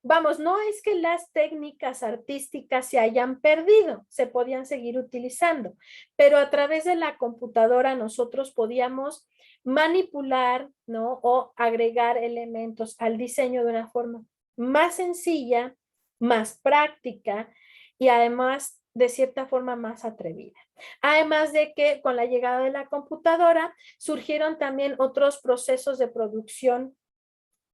vamos, no es que las técnicas artísticas se hayan perdido, se podían seguir utilizando, pero a través de la computadora nosotros podíamos manipular, ¿no? O agregar elementos al diseño de una forma más sencilla, más práctica y además de cierta forma más atrevida. Además de que con la llegada de la computadora surgieron también otros procesos de producción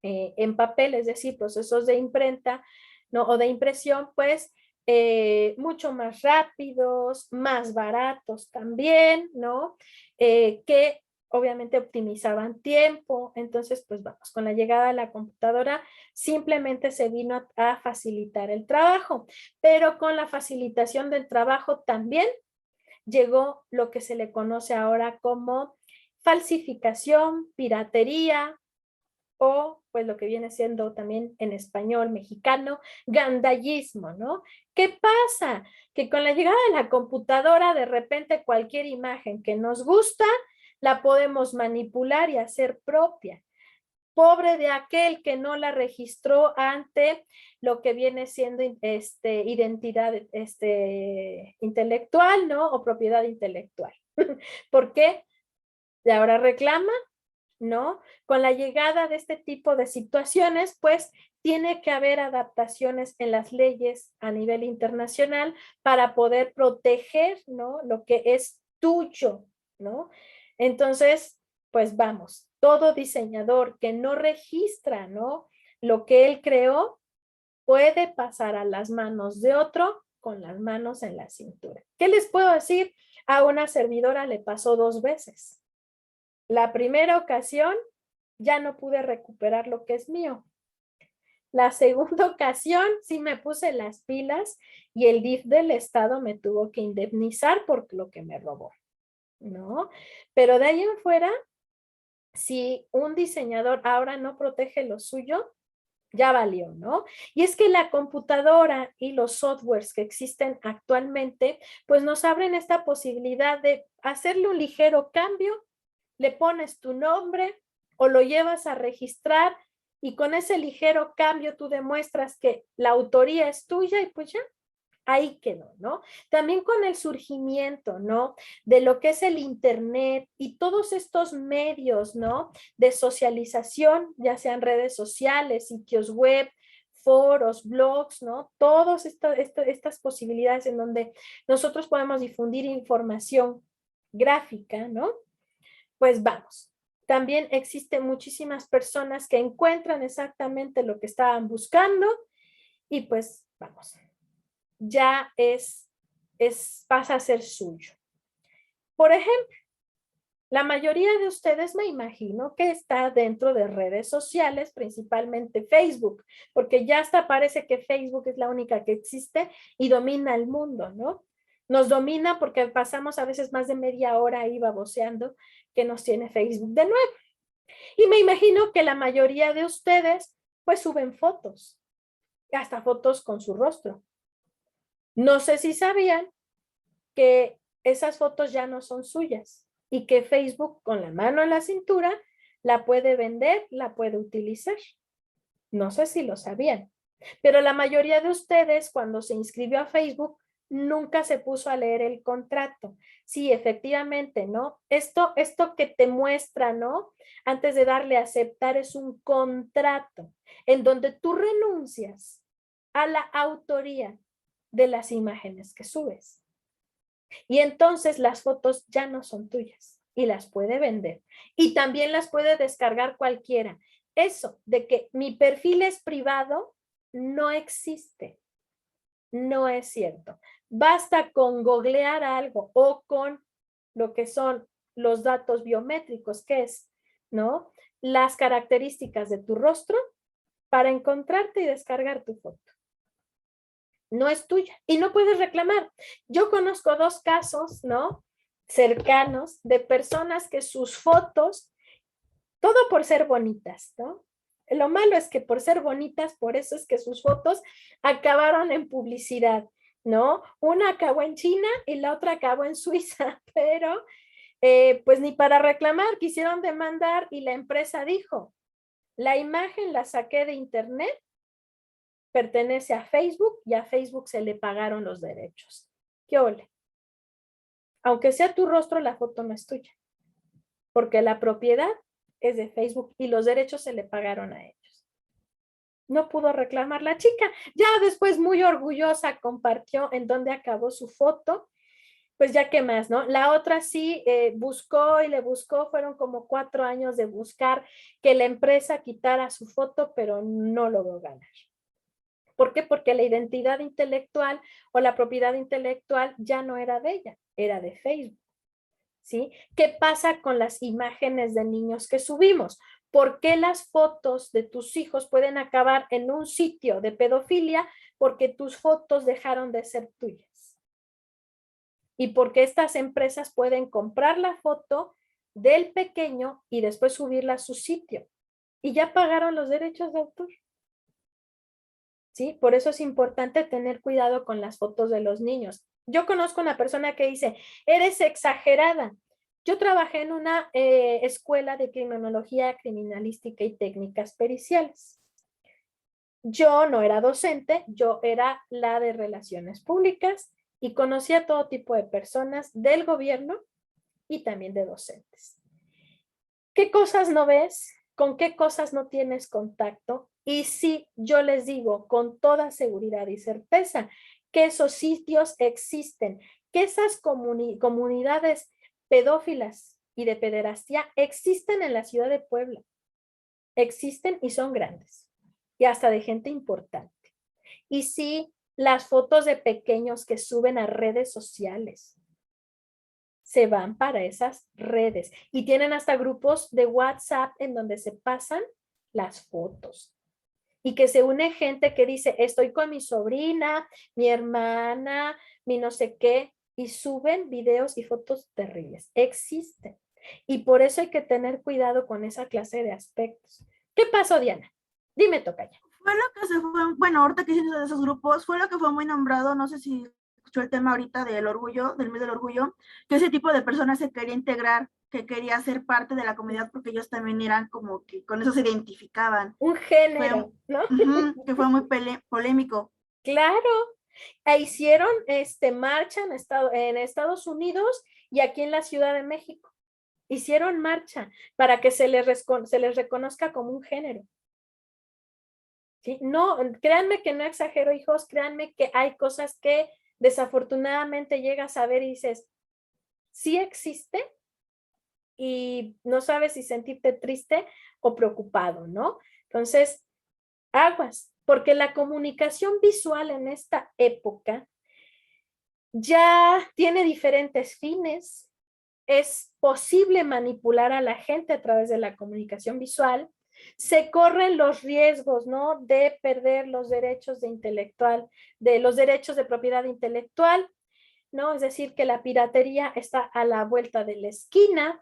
en papel, es decir, procesos de imprenta, ¿no? O de impresión, pues mucho más rápidos, más baratos también, ¿no? Que obviamente optimizaban tiempo. Entonces, pues vamos, con la llegada de la computadora simplemente se vino a facilitar el trabajo, pero con la facilitación del trabajo también llegó lo que se le conoce ahora como falsificación, piratería, o pues lo que viene siendo también en español mexicano, gandallismo, ¿no? ¿Qué pasa? Que con la llegada de la computadora, de repente cualquier imagen que nos gusta, la podemos manipular y hacer propia. Pobre de aquel que no la registró ante lo que viene siendo identidad intelectual, ¿no? O propiedad intelectual. ¿Por qué? Y ahora reclama, ¿no? Con la llegada de este tipo de situaciones, pues tiene que haber adaptaciones en las leyes a nivel internacional para poder proteger, ¿no? Lo que es tuyo, ¿no? Entonces, pues vamos, todo diseñador que no registra, ¿no? Lo que él creó puede pasar a las manos de otro con las manos en la cintura. ¿Qué les puedo decir? A una servidora le pasó 2 veces. La primera ocasión ya no pude recuperar lo que es mío. La segunda ocasión sí me puse las pilas y el DIF del estado me tuvo que indemnizar por lo que me robó, ¿no? Pero de ahí en fuera, si un diseñador ahora no protege lo suyo, ya valió, ¿no? Y es que la computadora y los softwares que existen actualmente, pues nos abren esta posibilidad de hacerle un ligero cambio, le pones tu nombre o lo llevas a registrar y con ese ligero cambio tú demuestras que la autoría es tuya y pues ya, ahí quedó, ¿no? También con el surgimiento, ¿no? De lo que es el Internet y todos estos medios, ¿no? De socialización, ya sean redes sociales, sitios web, foros, blogs, ¿no? Todas estas posibilidades en donde nosotros podemos difundir información gráfica, ¿no? Pues vamos. También existen muchísimas personas que encuentran exactamente lo que estaban buscando y pues vamos, ya pasa a ser suyo. Por ejemplo, la mayoría de ustedes me imagino que está dentro de redes sociales, principalmente Facebook, porque ya hasta parece que Facebook es la única que existe y domina el mundo, ¿no? Nos domina porque pasamos a veces más de media hora ahí baboseando que nos tiene Facebook de nuevo. Y me imagino que la mayoría de ustedes pues suben fotos, hasta fotos con su rostro. No sé si sabían que esas fotos ya no son suyas y que Facebook con la mano en la cintura la puede vender, la puede utilizar. No sé si lo sabían, pero la mayoría de ustedes cuando se inscribió a Facebook nunca se puso a leer el contrato. Sí, efectivamente, ¿no? Esto que te muestra, ¿no? Antes de darle a aceptar es un contrato en donde tú renuncias a la autoría de las imágenes que subes. Y entonces las fotos ya no son tuyas y las puede vender. Y también las puede descargar cualquiera. Eso de que mi perfil es privado no existe. No es cierto. Basta con googlear algo o con lo que son los datos biométricos, que es, ¿no? Las características de tu rostro para encontrarte y descargar tu foto. No es tuya y no puedes reclamar. Yo conozco 2 casos, ¿no? Cercanos de personas que sus fotos, todo por ser bonitas, ¿no? Lo malo es que por ser bonitas, por eso es que sus fotos acabaron en publicidad, ¿no? Una acabó en China y la otra acabó en Suiza, pero pues ni para reclamar, quisieron demandar y la empresa dijo, la imagen la saqué de internet, pertenece a Facebook y a Facebook se le pagaron los derechos. ¿Qué ole? Aunque sea tu rostro, la foto no es tuya, porque la propiedad es de Facebook y los derechos se le pagaron a ellos. No pudo reclamar la chica. Ya después, muy orgullosa, compartió en dónde acabó su foto. Pues ya qué más, ¿no? La otra sí buscó y le buscó, fueron como 4 años de buscar que la empresa quitara su foto, pero no logró ganar. ¿Por qué? Porque la identidad intelectual o la propiedad intelectual ya no era de ella, era de Facebook. ¿Sí? ¿Qué pasa con las imágenes de niños que subimos? ¿Por qué las fotos de tus hijos pueden acabar en un sitio de pedofilia? Porque tus fotos dejaron de ser tuyas. Y porque estas empresas pueden comprar la foto del pequeño y después subirla a su sitio. Y ya pagaron los derechos de autor. ¿Sí? Por eso es importante tener cuidado con las fotos de los niños. Yo conozco una persona que dice, eres exagerada. Yo trabajé en una escuela de criminología, criminalística y técnicas periciales. Yo no era docente, yo era la de relaciones públicas y conocía todo tipo de personas del gobierno y también de docentes. ¿Qué cosas no ves? ¿Con qué cosas no tienes contacto? Y sí, yo les digo con toda seguridad y certeza que esos sitios existen, que esas comunidades pedófilas y de pederastía existen en la ciudad de Puebla. Existen y son grandes. Y hasta de gente importante. Y sí, las fotos de pequeños que suben a redes sociales se van para esas redes y tienen hasta grupos de WhatsApp en donde se pasan las fotos y que se une gente que dice estoy con mi sobrina, mi hermana, mi no sé qué y suben videos y fotos terribles. Existen. Y por eso hay que tener cuidado con esa clase de aspectos. ¿Qué pasó, Diana? Dime, tocaya. Fue lo que se fue, bueno, ahorita que hicimos de esos grupos, fue lo que fue muy nombrado, no sé si escuchó el tema ahorita del orgullo, del mes del orgullo, que ese tipo de personas se quería integrar, que quería ser parte de la comunidad porque ellos también eran como que con eso se identificaban. Un género, ¿no? Que fue muy polémico. Claro, hicieron marcha en Estados Unidos y aquí en la Ciudad de México. Hicieron marcha para que se les reconozca como un género. ¿Sí? No, créanme que no exagero, hijos, créanme que hay cosas que desafortunadamente llegas a ver y dices, sí existe y no sabes si sentirte triste o preocupado, ¿no? Entonces, aguas, porque la comunicación visual en esta época ya tiene diferentes fines. Es posible manipular a la gente a través de la comunicación visual. Se corren los riesgos, ¿no? De perder los derechos de los derechos de propiedad intelectual, ¿no? Es decir, que la piratería está a la vuelta de la esquina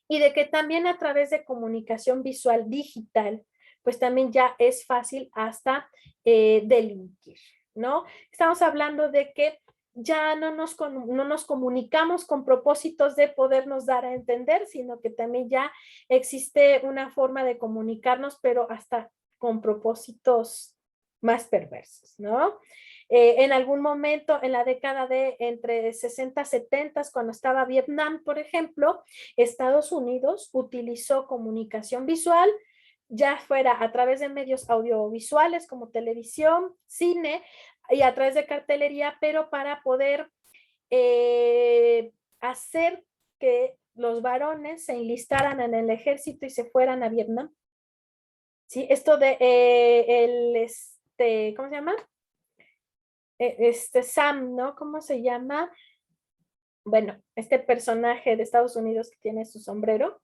y de que también a través de comunicación visual digital, pues también ya es fácil hasta delinquir, ¿no? Estamos hablando de que ya no nos comunicamos con propósitos de podernos dar a entender, sino que también ya existe una forma de comunicarnos, pero hasta con propósitos más perversos, ¿no? En algún momento en la década de entre 60 y 70, cuando estaba Vietnam, por ejemplo, Estados Unidos utilizó comunicación visual, ya fuera a través de medios audiovisuales como televisión, cine y a través de cartelería, pero para poder hacer que los varones se enlistaran en el ejército y se fueran a Vietnam. ¿Sí? Esto de ¿cómo se llama? Sam, ¿no? ¿Cómo se llama? Bueno, este personaje de Estados Unidos que tiene su sombrero,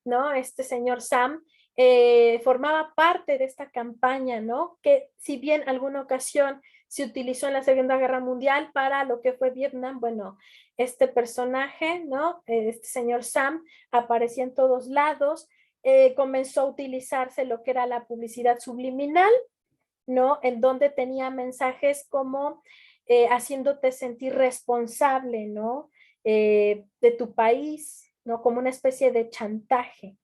¿no? Este señor Sam formaba parte de esta campaña, ¿no? Que si bien alguna ocasión se utilizó en la Segunda Guerra Mundial para lo que fue Vietnam, bueno, este personaje, ¿no? Este señor Sam aparecía en todos lados, comenzó a utilizarse lo que era la publicidad subliminal, ¿no? En donde tenía mensajes como haciéndote sentir responsable, ¿no? De tu país, ¿no? Como una especie de chantaje.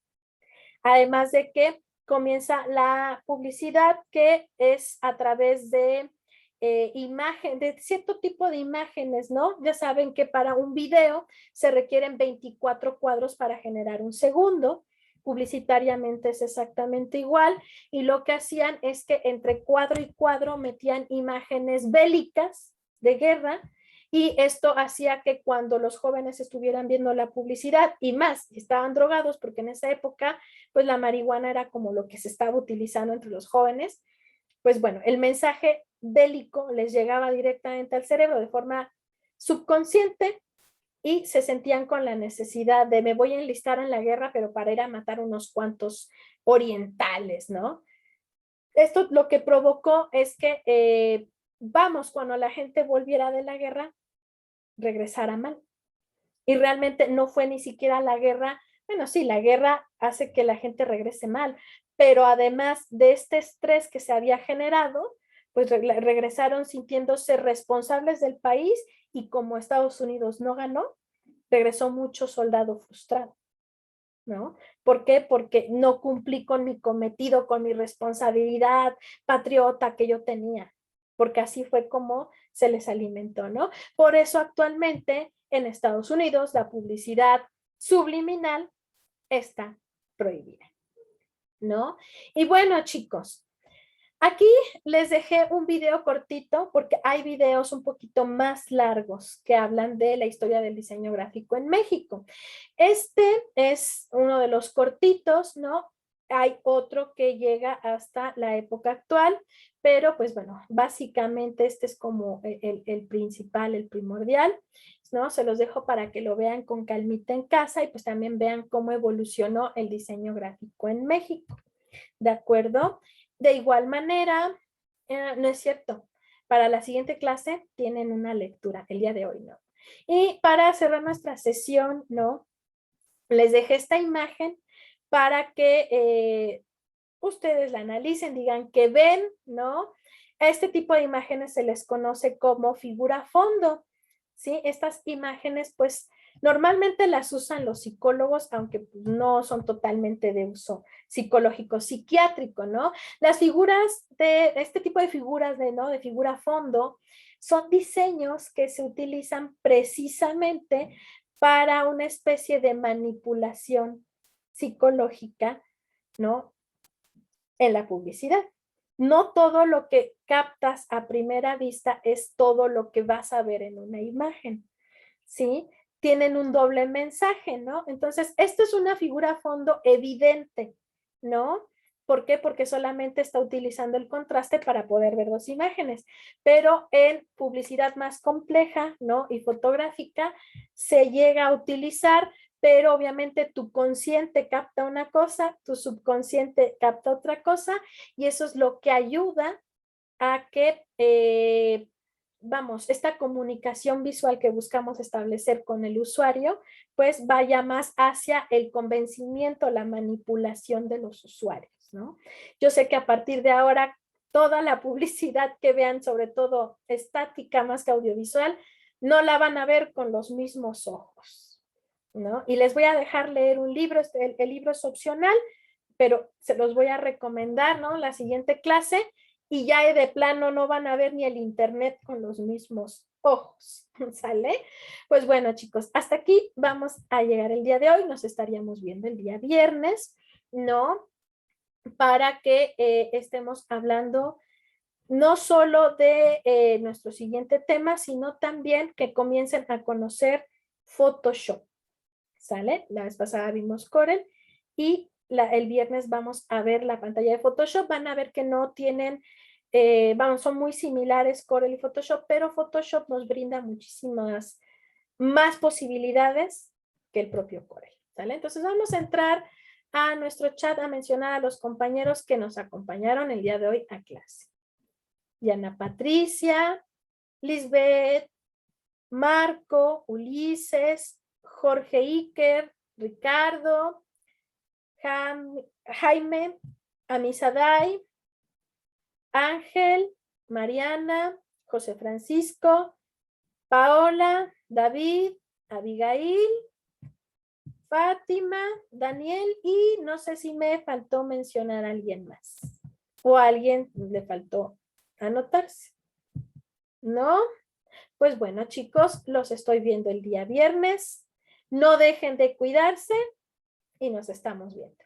Además de que comienza la publicidad que es a través de de cierto tipo de imágenes, ¿no? Ya saben que para un video se requieren 24 cuadros para generar un segundo. Publicitariamente es exactamente igual y lo que hacían es que entre cuadro y cuadro metían imágenes bélicas de guerra y esto hacía que cuando los jóvenes estuvieran viendo la publicidad y más estaban drogados porque en esa época pues la marihuana era como lo que se estaba utilizando entre los jóvenes, pues bueno, el mensaje bélico les llegaba directamente al cerebro de forma subconsciente y se sentían con la necesidad de me voy a enlistar en la guerra, pero para ir a matar unos cuantos orientales, ¿no? Esto lo que provocó es que, vamos, cuando la gente volviera de la guerra, regresara mal. Y realmente no fue ni siquiera la guerra, bueno, sí, la guerra hace que la gente regrese mal, pero además de este estrés que se había generado, pues regresaron sintiéndose responsables del país y como Estados Unidos no ganó, regresó mucho soldado frustrado, ¿no? ¿Por qué? Porque no cumplí con mi cometido, con mi responsabilidad patriota que yo tenía, porque así fue como se les alimentó, ¿no? Por eso actualmente en Estados Unidos la publicidad subliminal está prohibida, ¿no? Y bueno, chicos, aquí les dejé un video cortito porque hay videos un poquito más largos que hablan de la historia del diseño gráfico en México. Este es uno de los cortitos, ¿no? Hay otro que llega hasta la época actual, pero pues bueno, básicamente este es como el principal, el primordial, ¿no? Se los dejo para que lo vean con calmita en casa y pues también vean cómo evolucionó el diseño gráfico en México. ¿De acuerdo? De igual manera, no es cierto, para la siguiente clase tienen una lectura, el día de hoy, ¿no? Y para cerrar nuestra sesión, ¿no? Les dejé esta imagen para que ustedes la analicen, digan que ven, ¿no? A este tipo de imágenes se les conoce como figura fondo, ¿sí? Estas imágenes, pues, normalmente las usan los psicólogos, aunque no son totalmente de uso psicológico, psiquiátrico, ¿no? Las figuras de este tipo de figuras ¿no? De figura fondo son diseños que se utilizan precisamente para una especie de manipulación psicológica, ¿no? En la publicidad. No todo lo que captas a primera vista es todo lo que vas a ver en una imagen, ¿sí? Tienen un doble mensaje, ¿no? Entonces, esto es una figura a fondo evidente, ¿no? ¿Por qué? Porque solamente está utilizando el contraste para poder ver dos imágenes, pero en publicidad más compleja, ¿no? Y fotográfica se llega a utilizar, pero obviamente tu consciente capta una cosa, tu subconsciente capta otra cosa, y eso es lo que ayuda a que, vamos, esta comunicación visual que buscamos establecer con el usuario, pues vaya más hacia el convencimiento, la manipulación de los usuarios, ¿no? Yo sé que a partir de ahora, toda la publicidad que vean, sobre todo estática más que audiovisual, no la van a ver con los mismos ojos, ¿no? Y les voy a dejar leer un libro, el libro es opcional, pero se los voy a recomendar, ¿no? La siguiente clase, y ya de plano no van a ver ni el internet con los mismos ojos, ¿sale? Pues bueno, chicos, hasta aquí vamos a llegar el día de hoy, nos estaríamos viendo el día viernes, ¿no? Para que estemos hablando no solo de nuestro siguiente tema, sino también que comiencen a conocer Photoshop, ¿sale? La vez pasada vimos Corel y el viernes vamos a ver la pantalla de Photoshop. Van a ver que no tienen, vamos, son muy similares Corel y Photoshop, pero Photoshop nos brinda muchísimas más posibilidades que el propio Corel, ¿sale? Entonces vamos a entrar a nuestro chat a mencionar a los compañeros que nos acompañaron el día de hoy a clase. Diana Patricia, Lisbeth, Marco, Ulises, Jorge Iker, Ricardo, Jaime, Amisadai, Ángel, Mariana, José Francisco, Paola, David, Abigail, Fátima, Daniel y no sé si me faltó mencionar a alguien más o a alguien le faltó anotarse. ¿No? Pues bueno, chicos, los estoy viendo el día viernes. No dejen de cuidarse y nos estamos viendo.